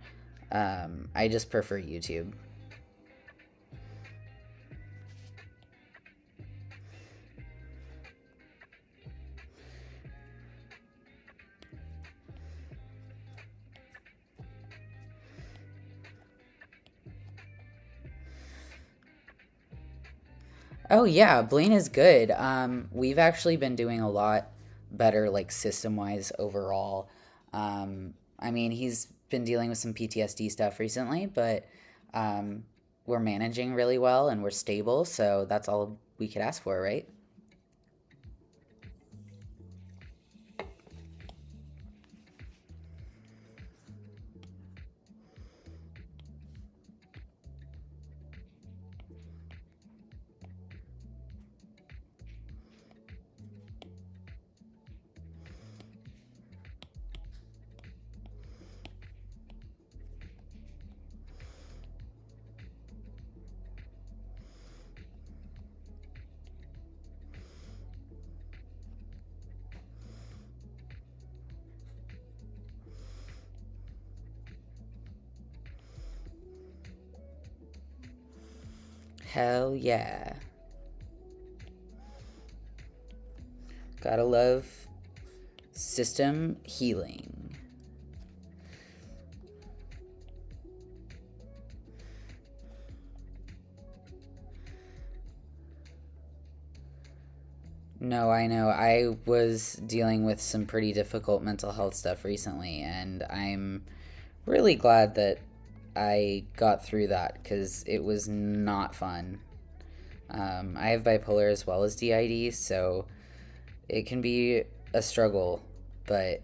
S1: I just prefer YouTube. Oh yeah, Blaine is good. We've actually been doing a lot better, like system wise overall. I mean, he's been dealing with some PTSD stuff recently, but we're managing really well and we're stable, so that's all we could ask for, right? Hell yeah. Gotta love system healing. No, I know. I was dealing with some pretty difficult mental health stuff recently, and I'm really glad that I got through that because it was not fun. I have bipolar as well as DID, so it can be a struggle, but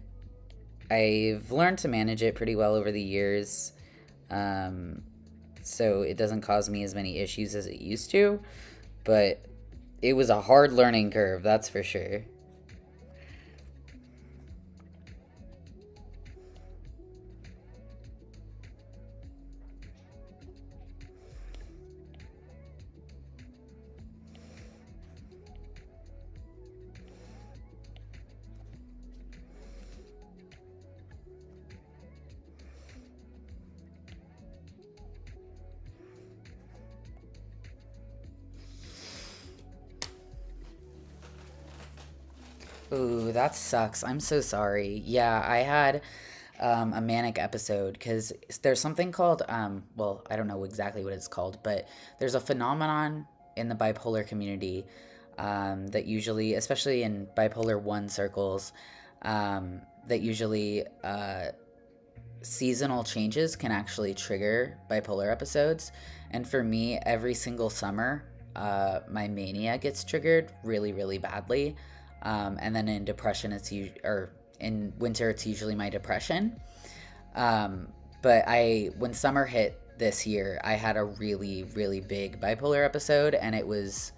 S1: I've learned to manage it pretty well over the years, um, so it doesn't cause me as many issues as it used to, but it was a hard learning curve, that's for sure. Ooh, that sucks. I'm so sorry. Yeah, I had a manic episode because there's something called, well, I don't know exactly what it's called, but there's a phenomenon in the bipolar community that usually, especially in bipolar 1 circles, that usually seasonal changes can actually trigger bipolar episodes. And for me, every single summer, my mania gets triggered really, really badly. And then in depression, or in winter, it's usually my depression. But when summer hit this year, I had a really, really big bipolar episode, and it was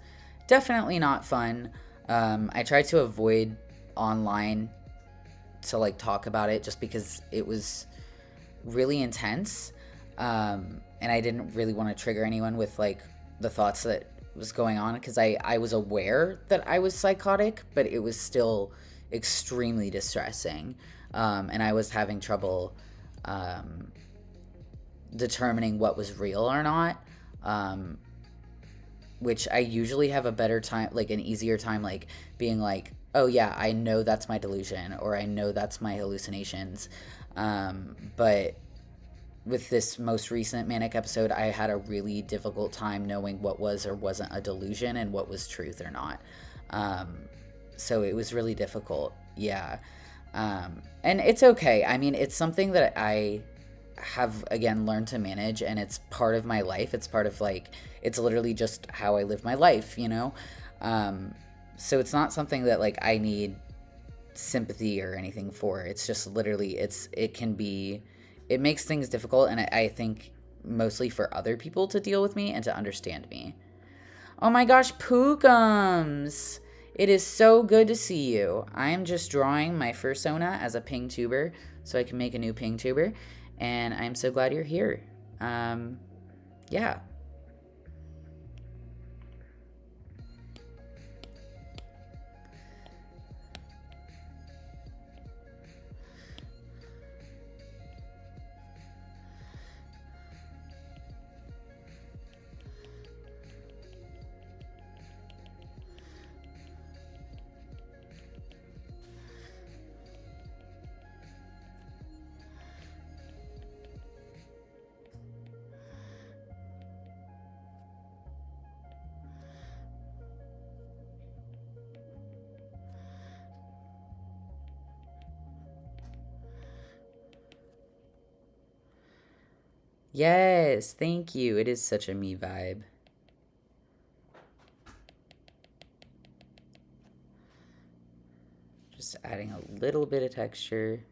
S1: definitely not fun. I tried to avoid online to like talk about it just because it was really intense. And I didn't really want to trigger anyone with like the thoughts that was going on because I was aware that I was psychotic, but it was still extremely distressing. And I was having trouble determining what was real or not. Which I usually have a better time, like an easier time, like being like, oh yeah, I know that's my delusion or I know that's my hallucinations. But with this most recent manic episode, I had a really difficult time knowing what was or wasn't a delusion and what was truth or not. So it was really difficult. Yeah. And it's okay. I mean, it's something that I have, again, learned to manage, and it's part of my life. It's part of, like, it's literally just how I live my life, you know? So it's not something that, like, I need sympathy or anything for. It's just literally, it makes things difficult, and I think mostly for other people to deal with me and to understand me. Oh my gosh, Pookums! It is so good to see you. I am just drawing my fursona as a PNGtuber so I can make a new PNGtuber, and I'm so glad you're here. Yeah. Yes, thank you. It is such a me vibe. Just adding a little bit of texture.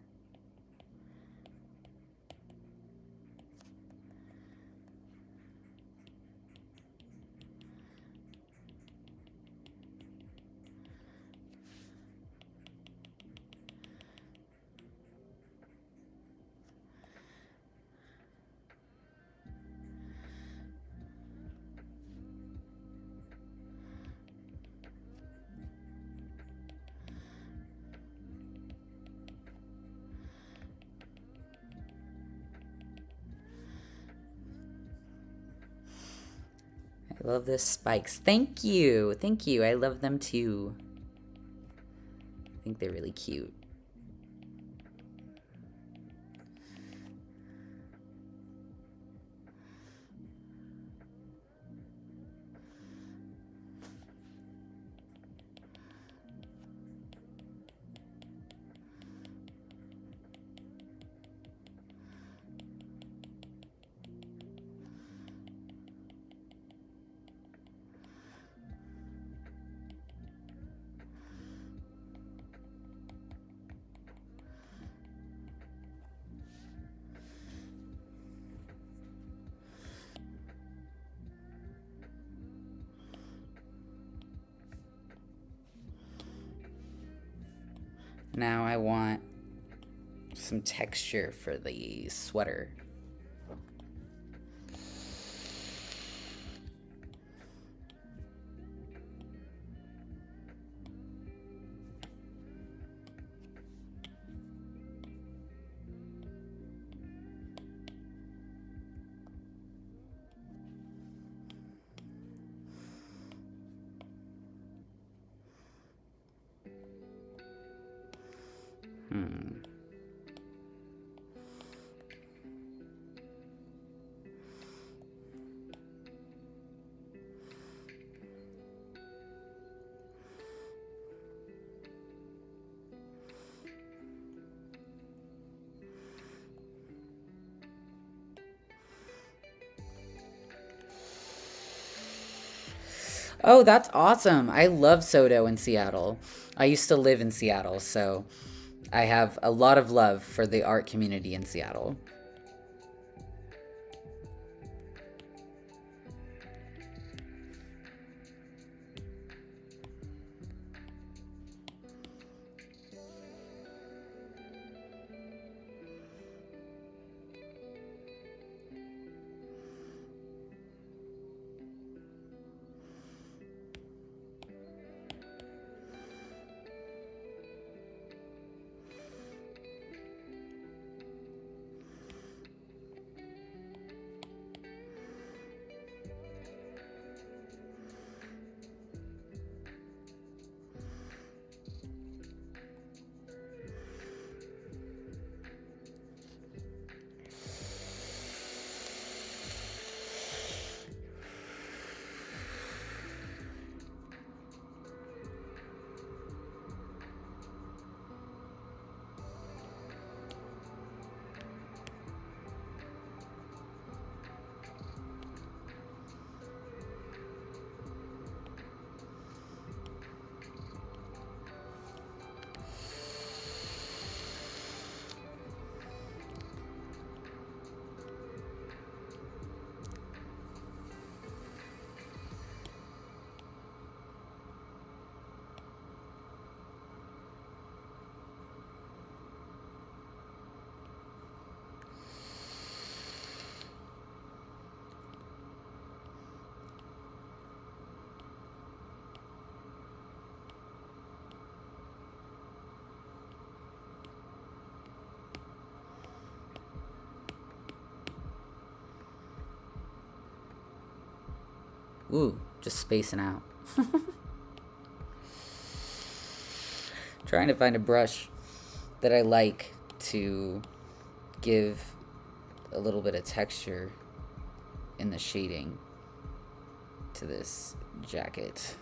S1: I love the spikes. Thank you. Thank you. I love them too. I think they're really cute. Now I want some texture for the sweater. Oh, that's awesome. I love Soto in Seattle. I used to live in Seattle, so I have a lot of love for the art community in Seattle. Ooh, just spacing out. Trying to find a brush that I like to give a little bit of texture in the shading to this jacket.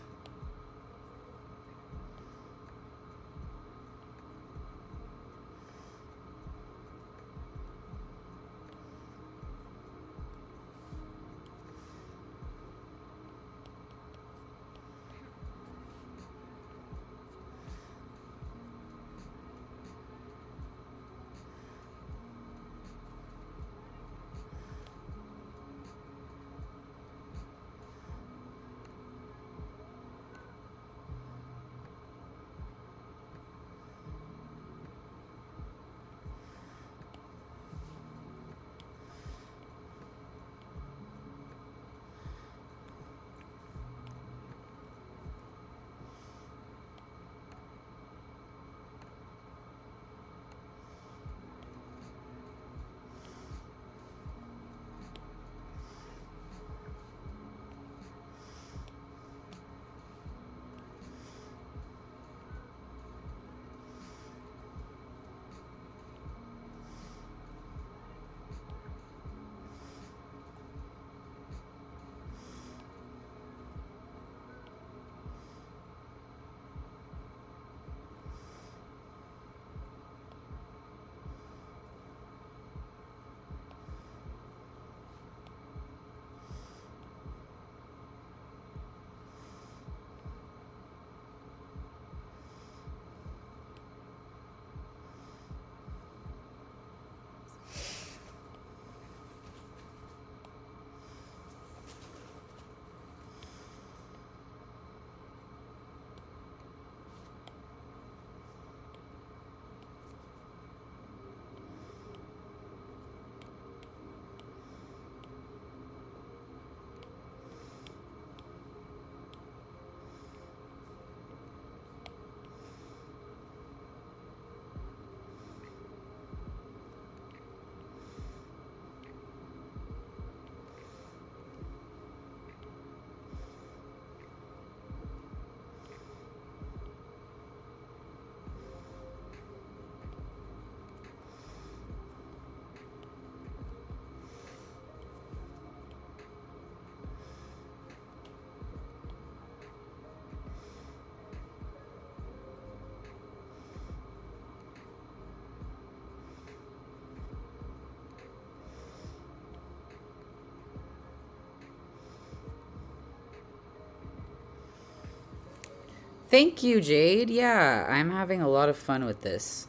S1: Thank you, Jade. Yeah, I'm having a lot of fun with this.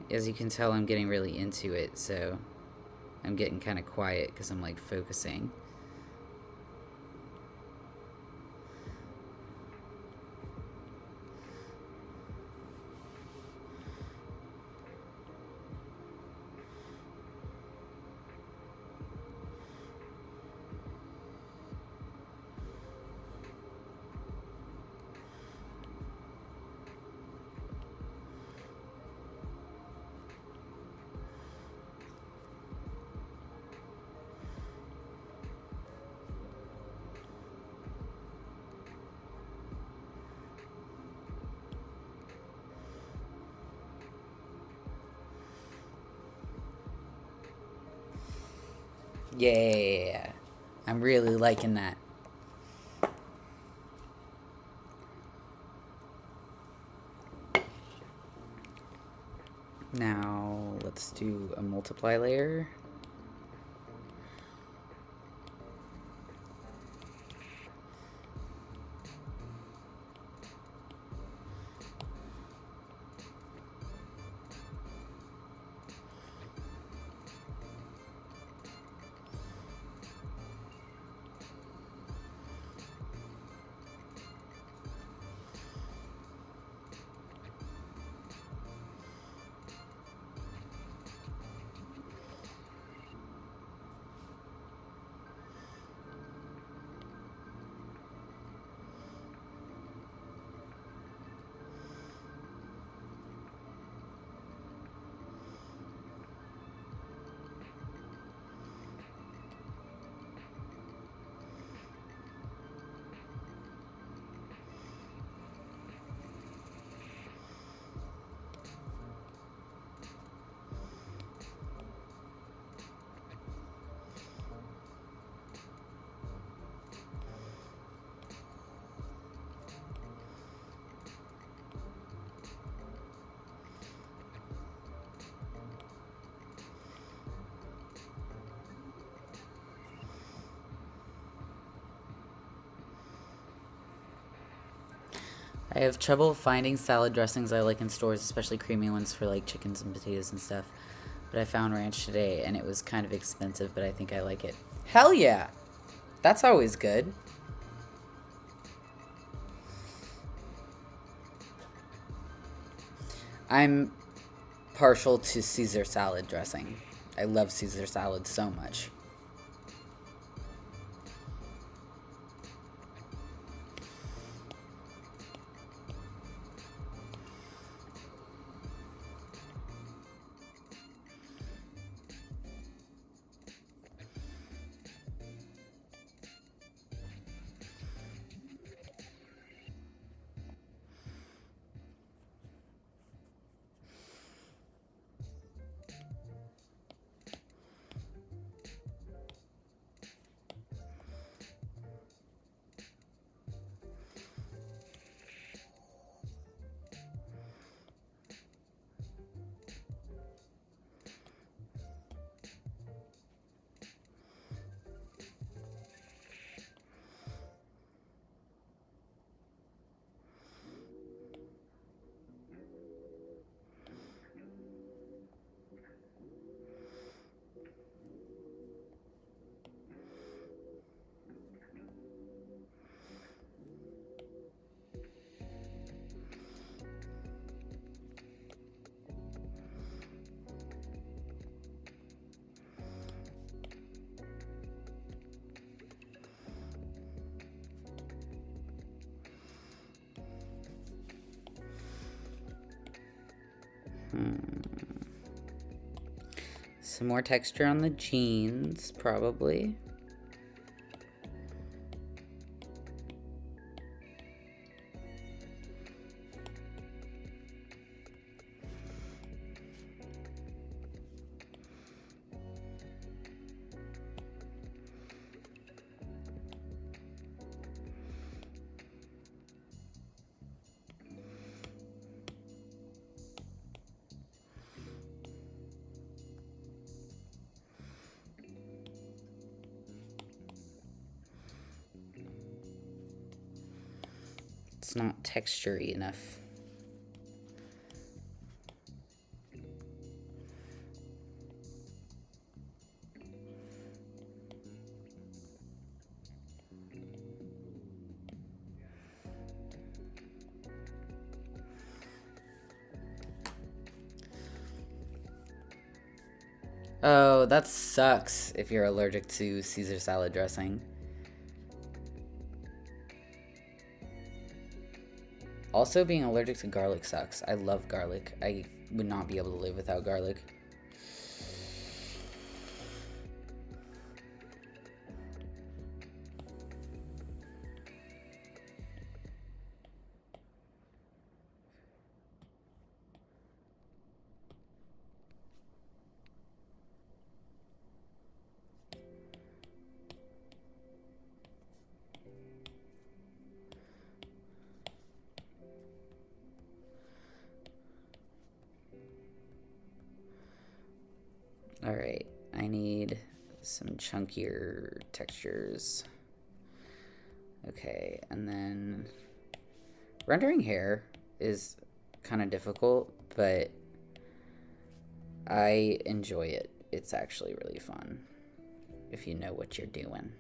S1: As you can tell, I'm getting really into it, so I'm getting kind of quiet because I'm like focusing. Yeah, I'm really liking that. Now let's do a multiply layer. I have trouble finding salad dressings I like in stores, especially creamy ones for like chickens and potatoes and stuff. But I found ranch today and it was kind of expensive, but I think I like it. Hell yeah! That's always good. I'm partial to Caesar salad dressing. I love Caesar salad so much. Some more texture on the jeans, probably. It's not texture-y enough. Oh, that sucks if you're allergic to Caesar salad dressing. Also, being allergic to garlic sucks. I love garlic. I would not be able to live without garlic. Alright, I need some chunkier textures. Okay, and then rendering hair is kind of difficult, but I enjoy it. It's actually really fun if you know what you're doing.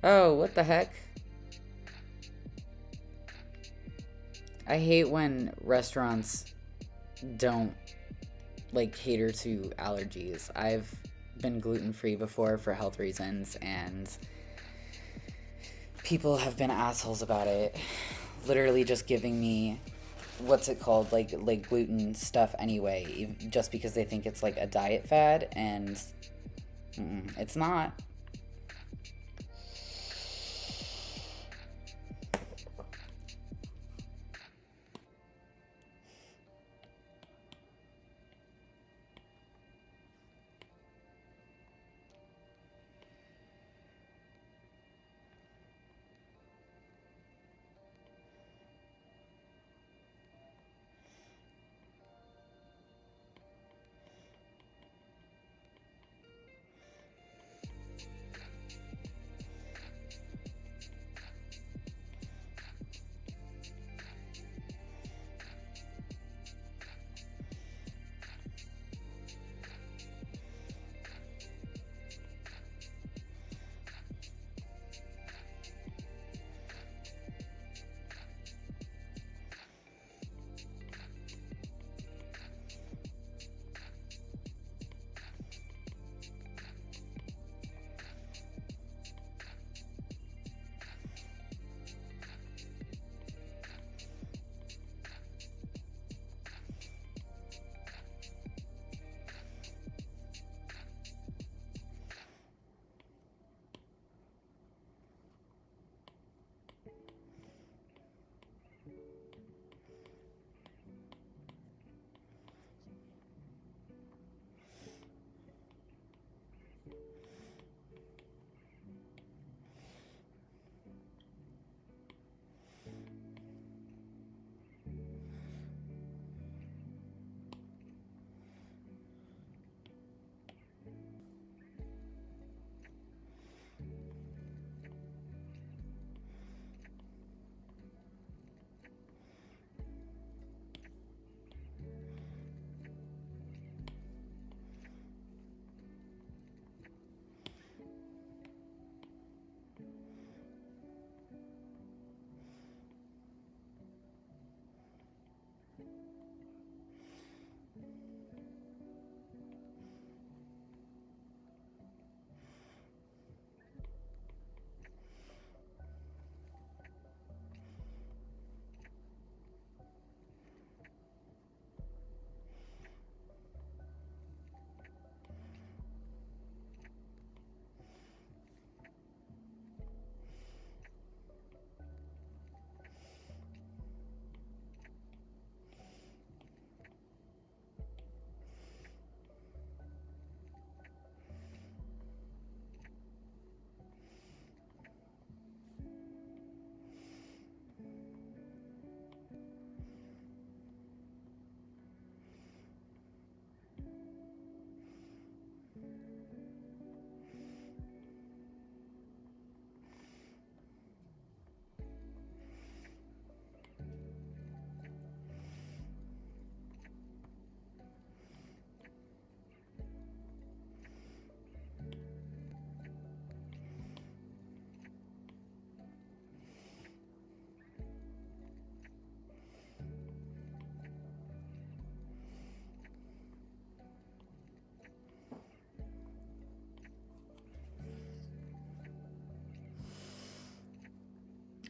S1: Oh, what the heck? I hate when restaurants don't like cater to allergies. I've been gluten-free before for health reasons, and people have been assholes about it. Literally just giving me, what's it called, like gluten stuff anyway, just because they think it's like a diet fad, and it's not.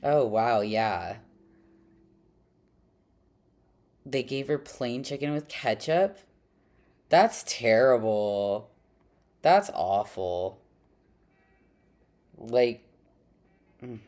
S1: Oh, wow, yeah. They gave her plain chicken with ketchup? That's terrible. That's awful. Like, mm.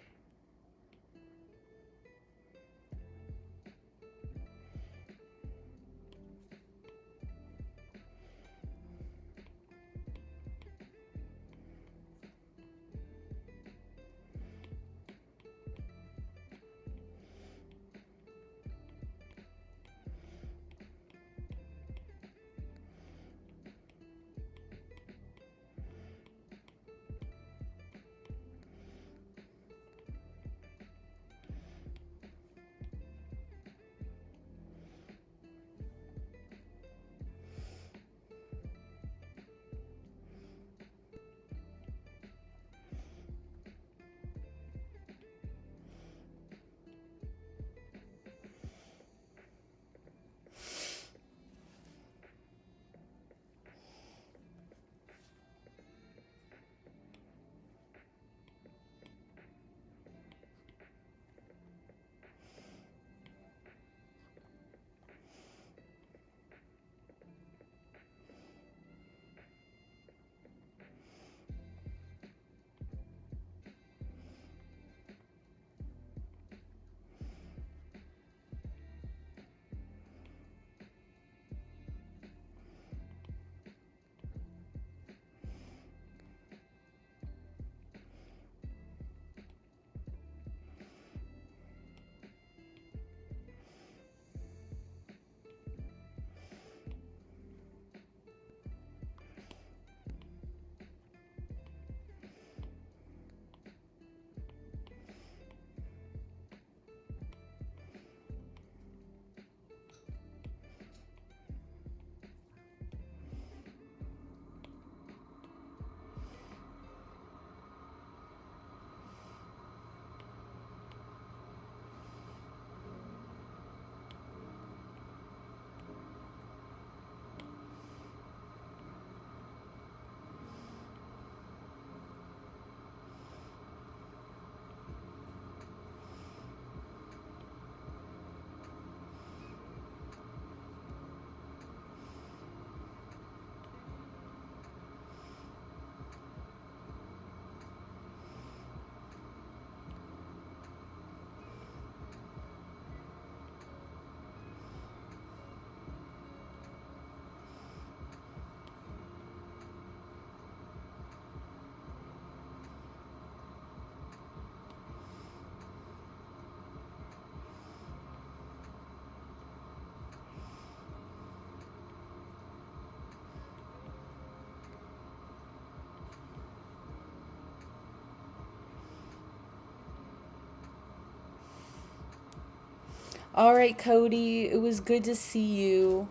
S1: All right, Cody, it was good to see you.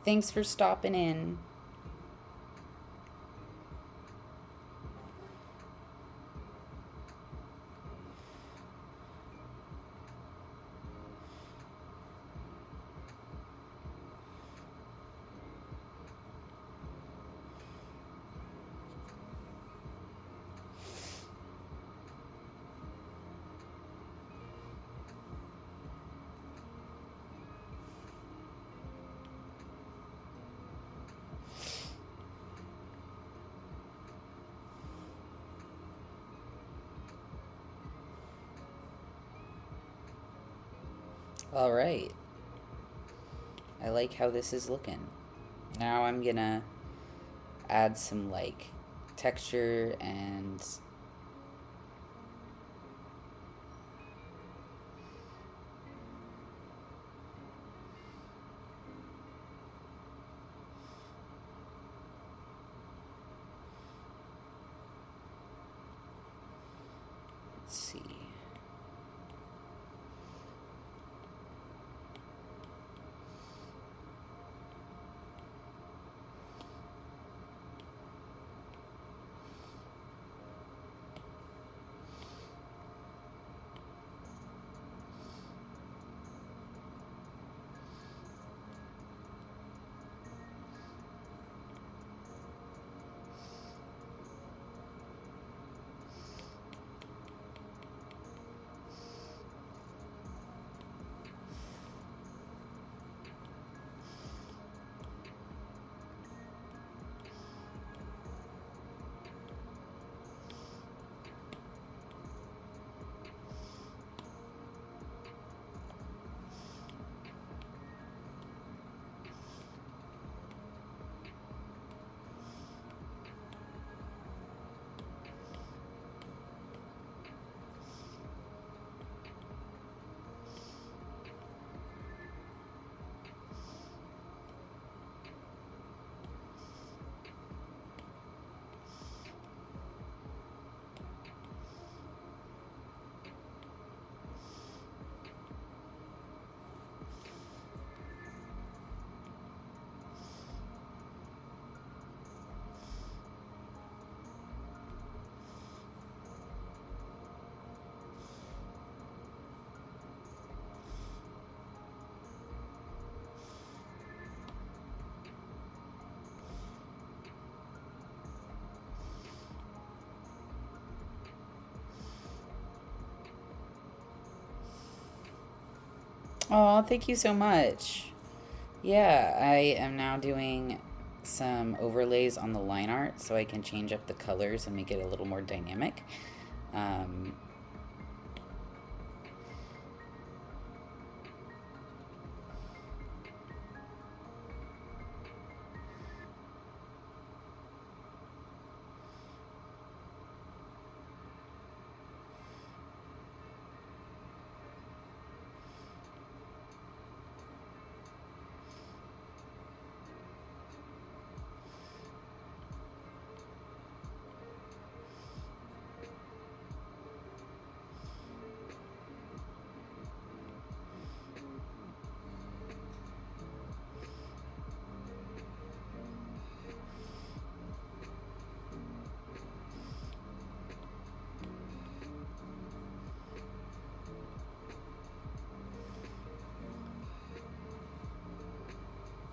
S1: Thanks for stopping in. All right. I like how this is looking. Now I'm gonna add some like texture and let's see. Oh, thank you so much. Yeah, I am now doing some overlays on the line art so I can change up the colors and make it a little more dynamic. Um,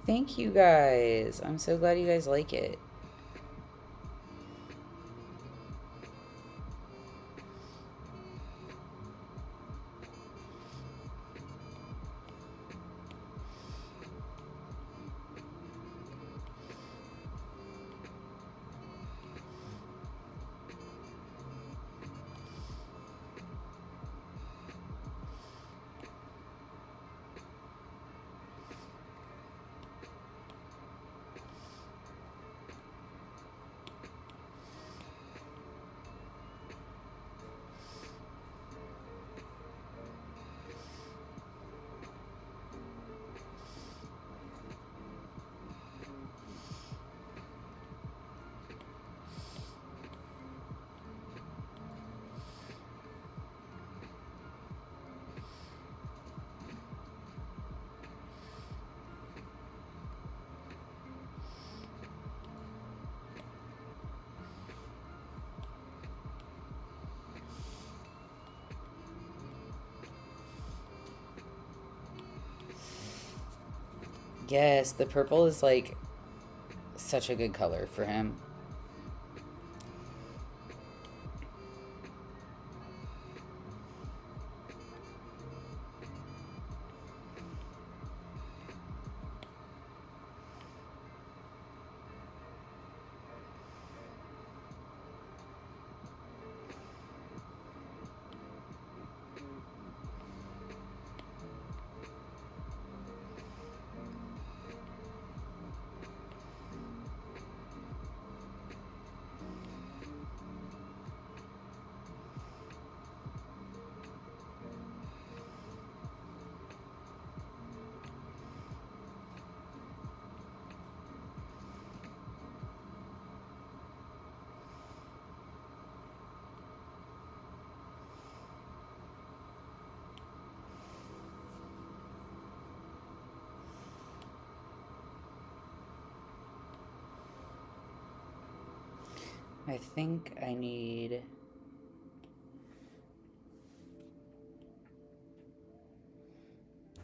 S1: Thank you guys. I'm so glad you guys like it. Yes, the purple is like such a good color for him. I think I need...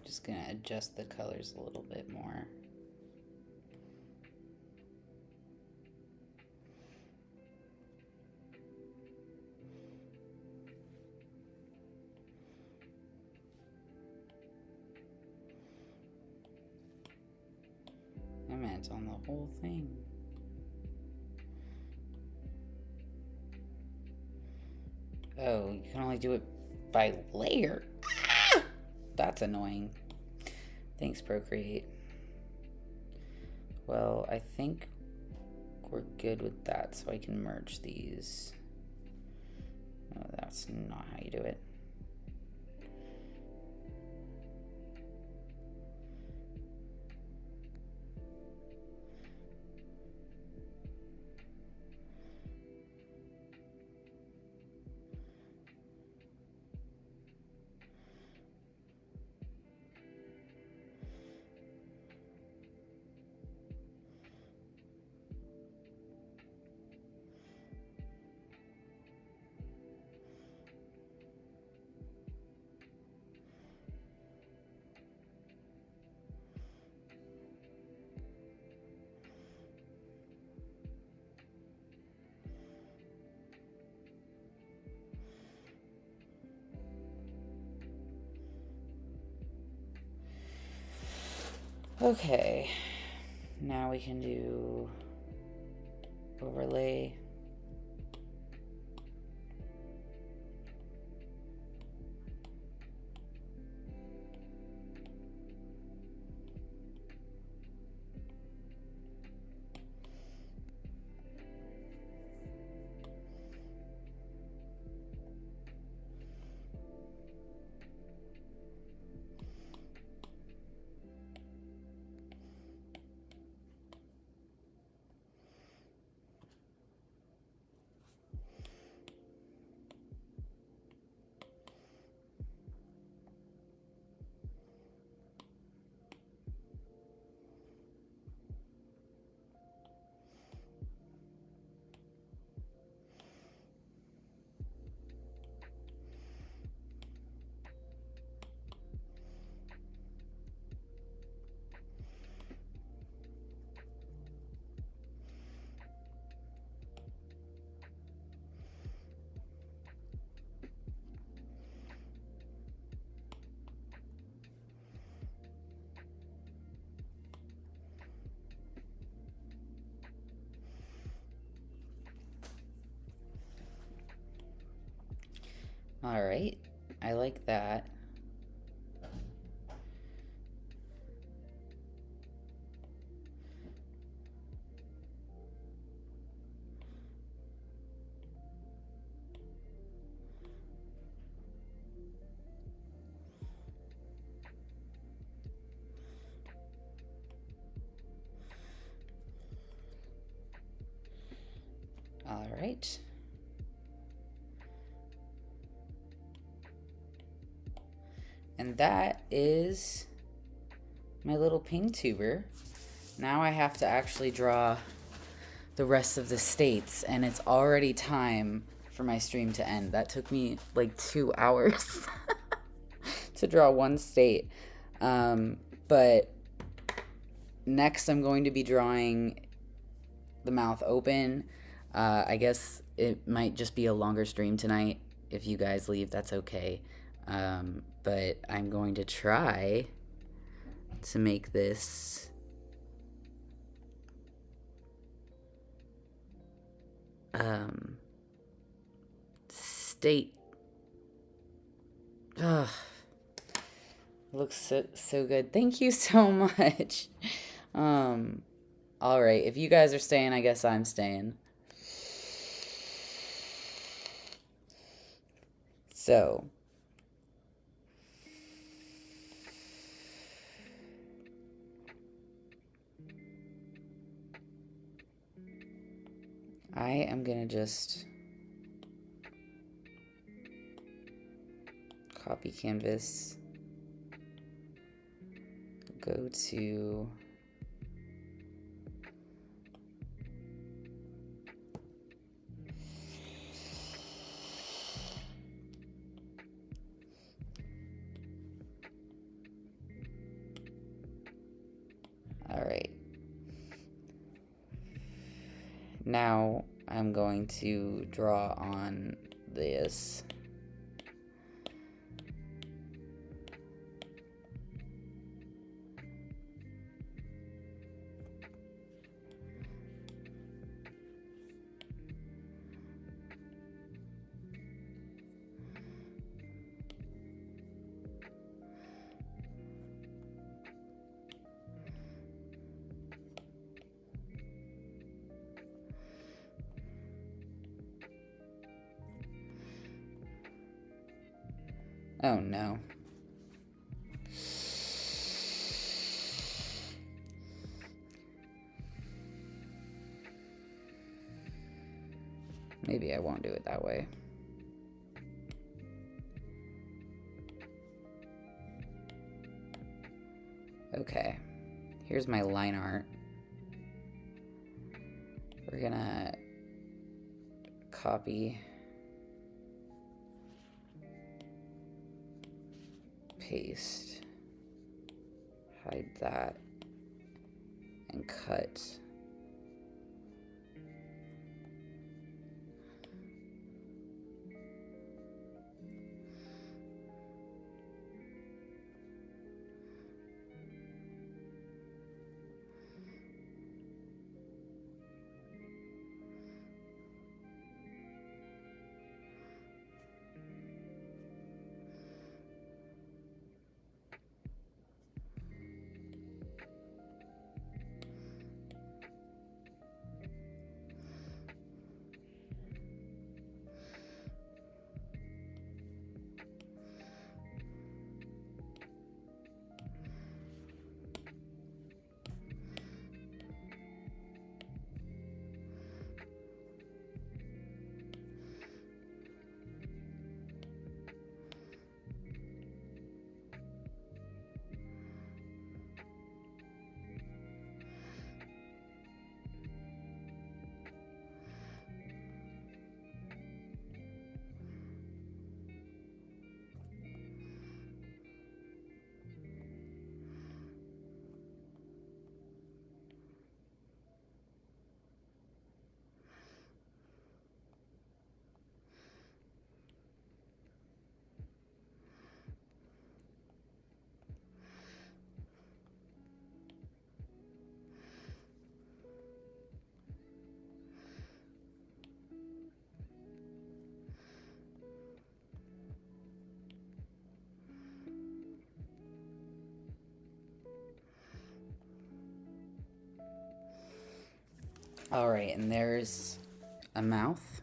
S1: Just gonna adjust the colors a little bit more. I meant on the whole thing. Oh, you can only do it by layer. Ah! That's annoying. Thanks, Procreate. Well, I think we're good with that, so I can merge these. Oh, that's not how you do it. Okay, now we can do overlay. All right, I like that. All right. And that is my little PNGtuber. Now I have to actually draw the rest of the states, and it's already time for my stream to end. That took me like 2 hours to draw one state. But next I'm going to be drawing the mouth open. I guess it might just be a longer stream tonight. If you guys leave, that's okay. But I'm going to try to make this state. Ugh. Looks so good. Thank you so much. All right, if you guys are staying, I guess I'm staying. So I am gonna just copy canvas, go to all right. Now I'm going to draw on this. Oh no. Maybe I won't do it that way. Okay, here's my line art. We're gonna copy, paste, hide that, and cut. All right, and there's a mouth.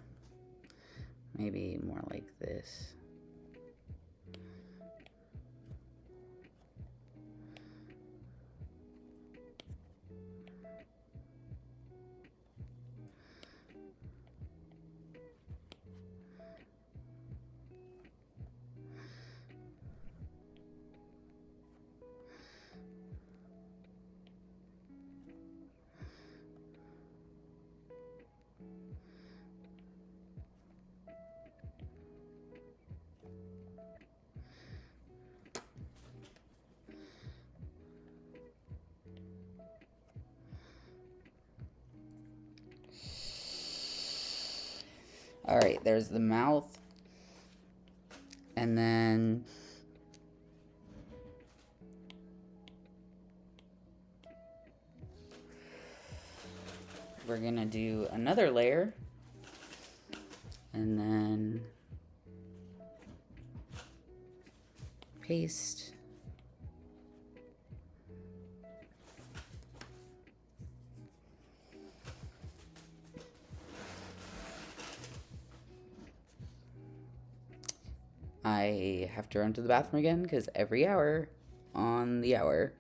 S1: Maybe more like this. All right, there's the mouth. And then we're gonna do another layer. And then paste. I have to run to the bathroom again because every hour on the hour.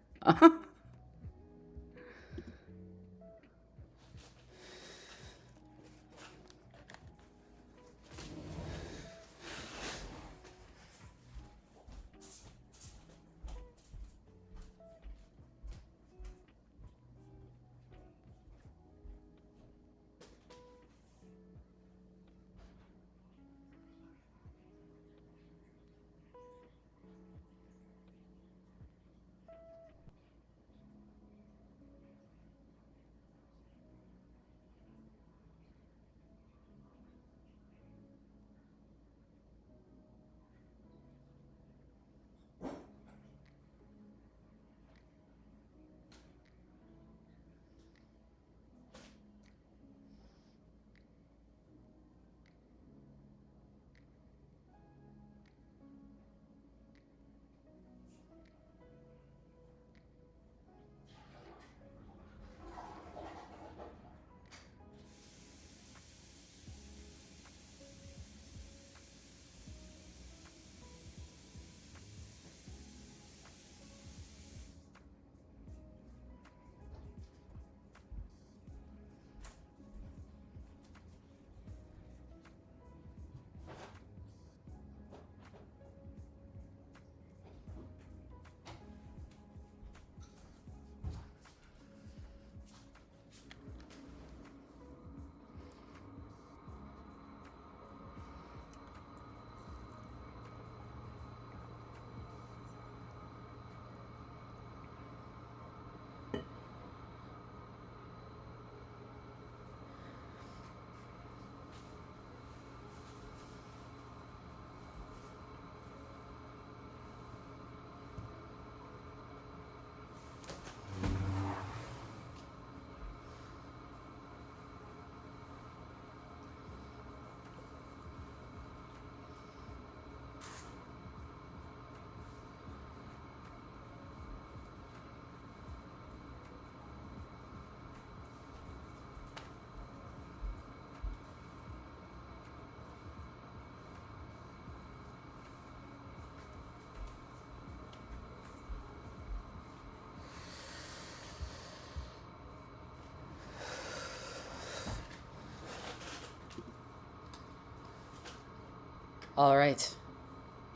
S1: All right,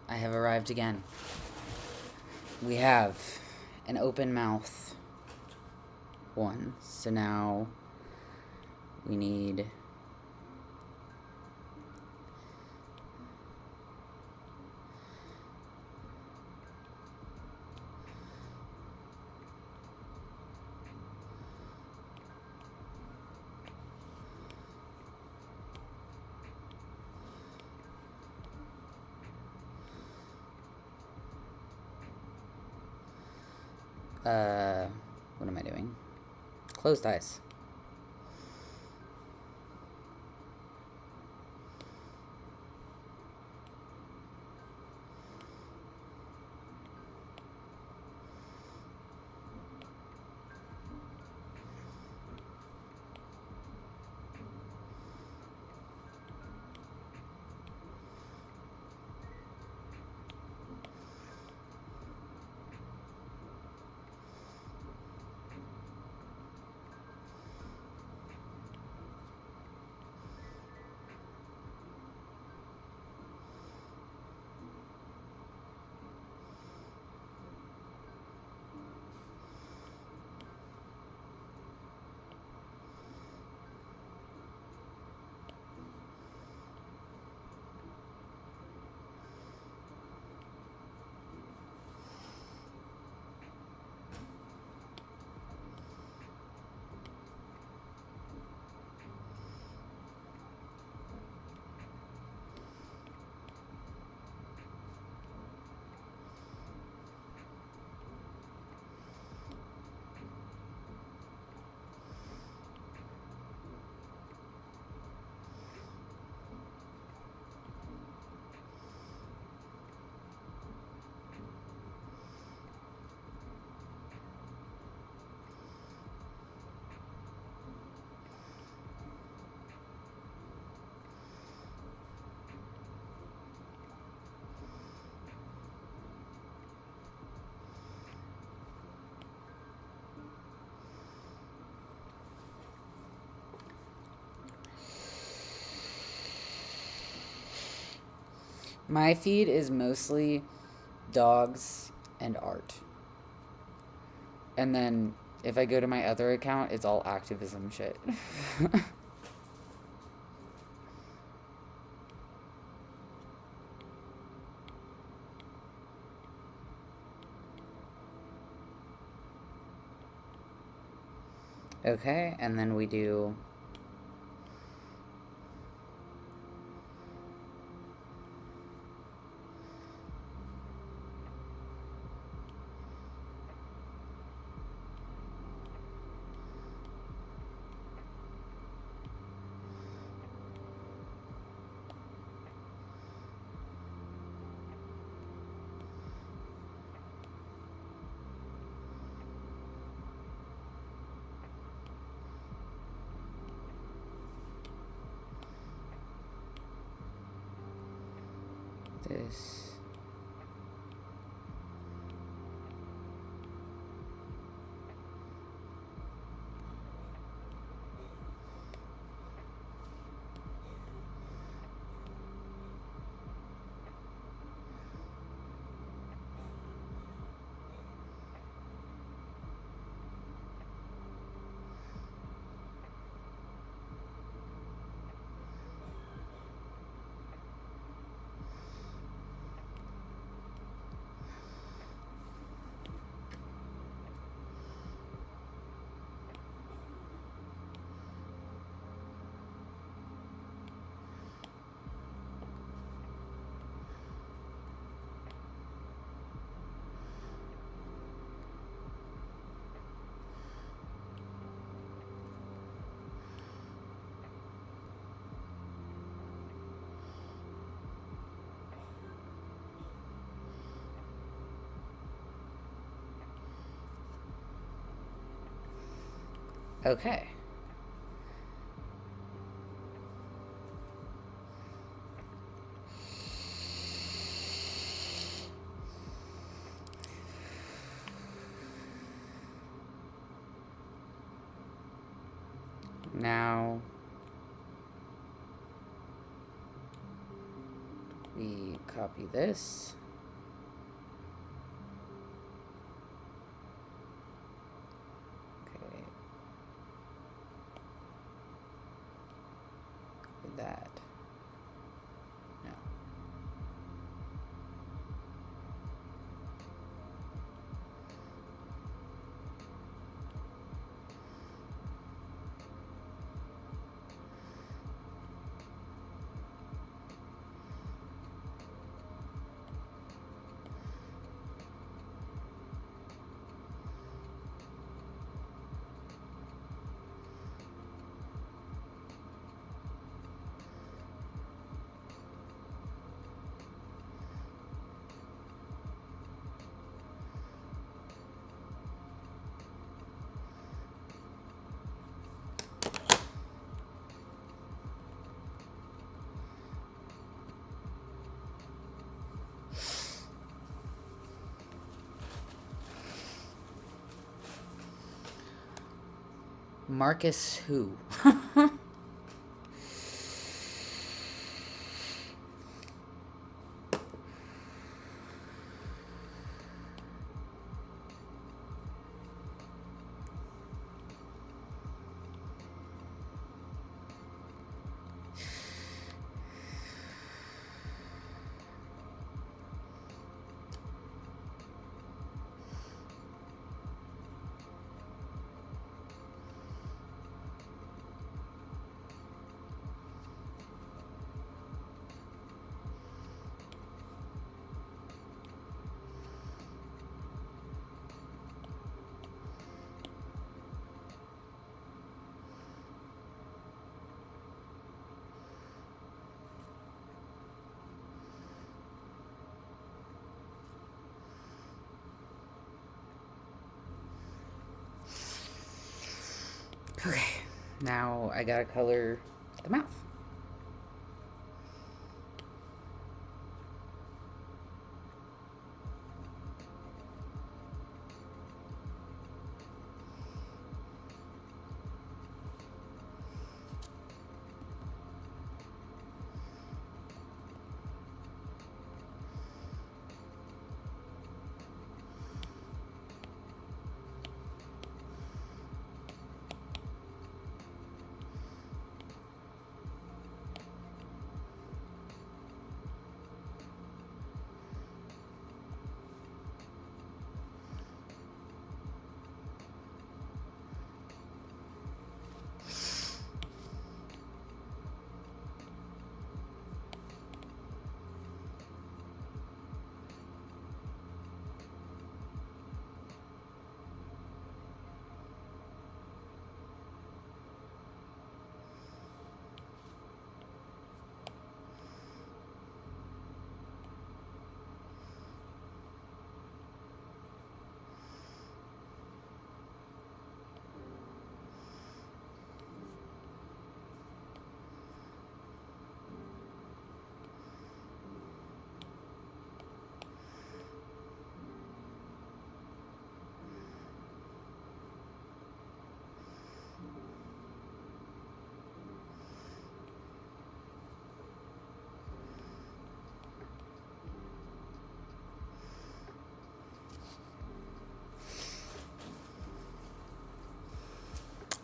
S1: I have arrived again. We have an open mouth one, so now we need what am I doing? Closed eyes. My feed is mostly dogs and art. And then if I go to my other account, it's all activism shit. Okay, and then we do this. Okay. Now we copy this. Okay. Copy that. No. Marcus who? Okay, now I gotta color the mouth.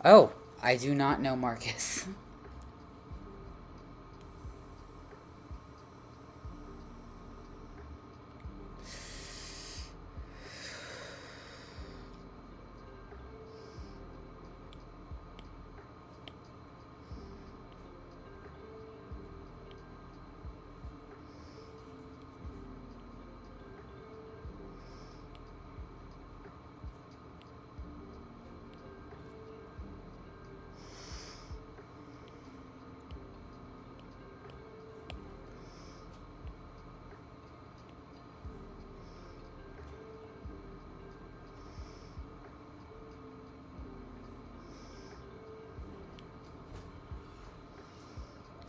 S1: Oh, I do not know Marcus.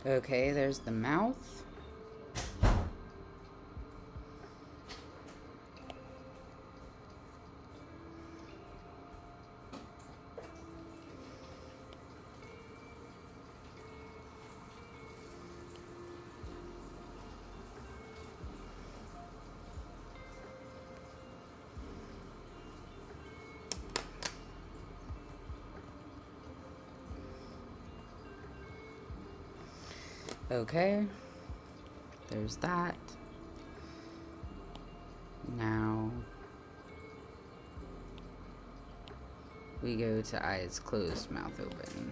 S1: Okay, there's the mouth. Okay, there's that. Now we go to eyes closed, mouth open.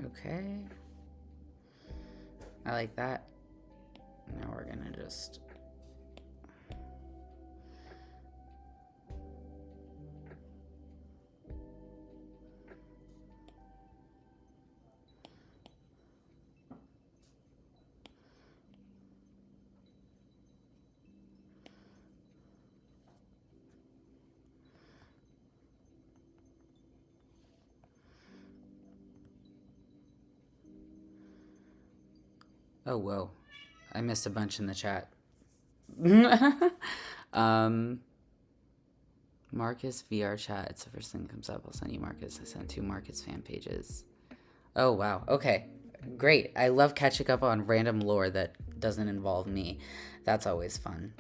S1: Okay. I like that. Now we're gonna just... Oh, whoa. I missed a bunch in the chat. Marcus VR chat. It's the first thing that comes up. I'll send you Marcus. I sent 2 Marcus fan pages. Oh, wow. Okay. Great. I love catching up on random lore that doesn't involve me. That's always fun.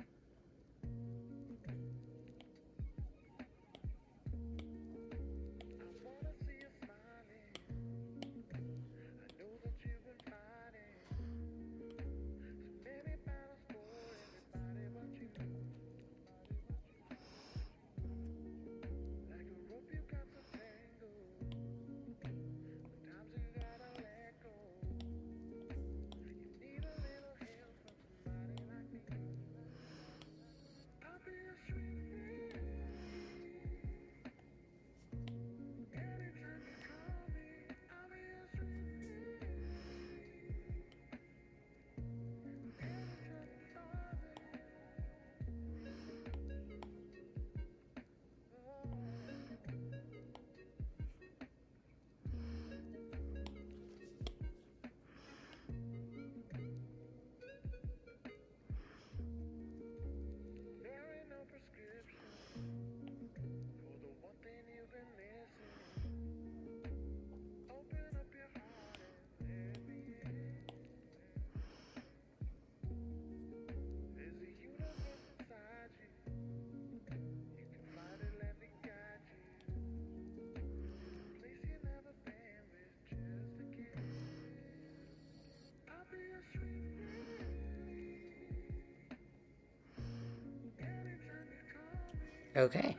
S1: Okay.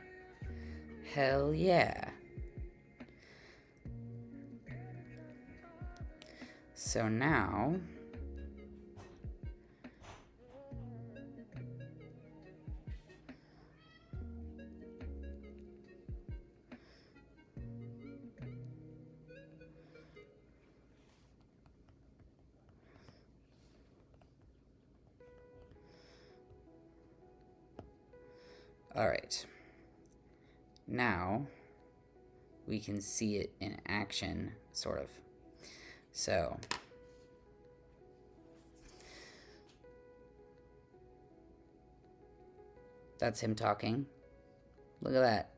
S1: Hell yeah. So now... Alright. Now, we can see it in action, sort of. So... that's him talking. Look at that.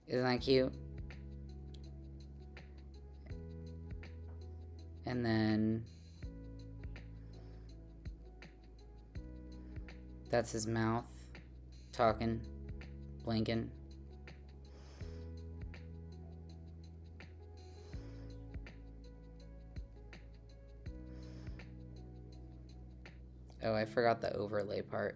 S1: Isn't that cute? And then... that's his mouth. Talking. Blinking. Oh, I forgot the overlay part.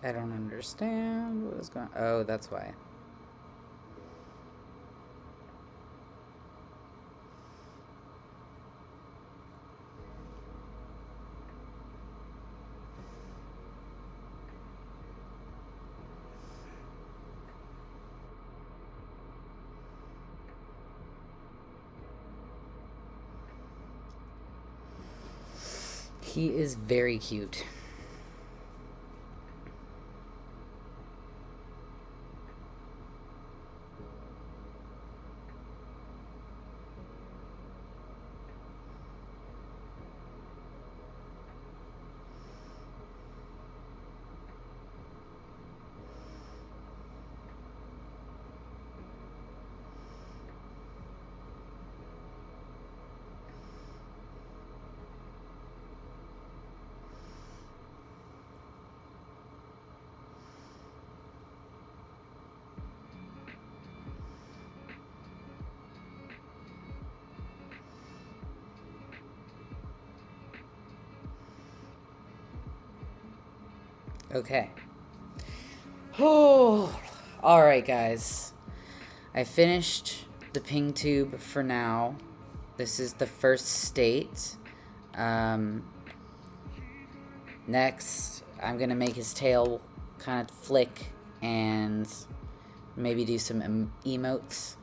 S1: I don't understand what is going on. Oh, that's why. He is very cute. Okay. Oh, all right, guys. I finished the PNGtube for now. This is the first state. Next, I'm gonna make his tail kind of flick and maybe do some emotes.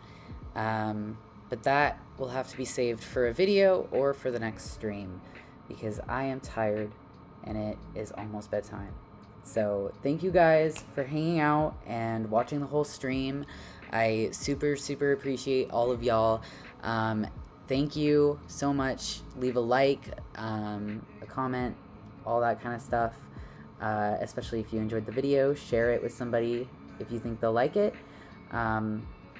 S1: But that will have to be saved for a video or for the next stream because I am tired and it is almost bedtime. So thank you guys for hanging out and watching the whole stream. I super appreciate all of y'all. Thank you so much. Leave a like, a comment, all that kind of stuff. Especially if you enjoyed the video, share it with somebody if you think they'll like it.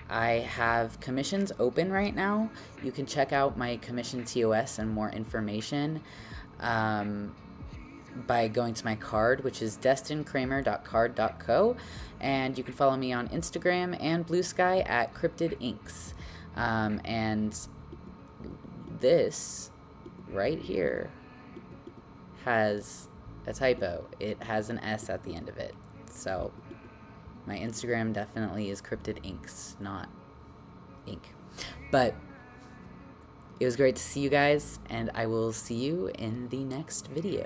S1: I have commissions open right now. You can check out my commission TOS and more information by going to my card, which is destinkramer.card.co, and you can follow me on Instagram and Blue Sky at Cryptid Inks. And this right here has a typo. It has an S at the end of it. So my Instagram definitely is Cryptid Inks, not ink. But it was great to see you guys, and I will see you in the next video.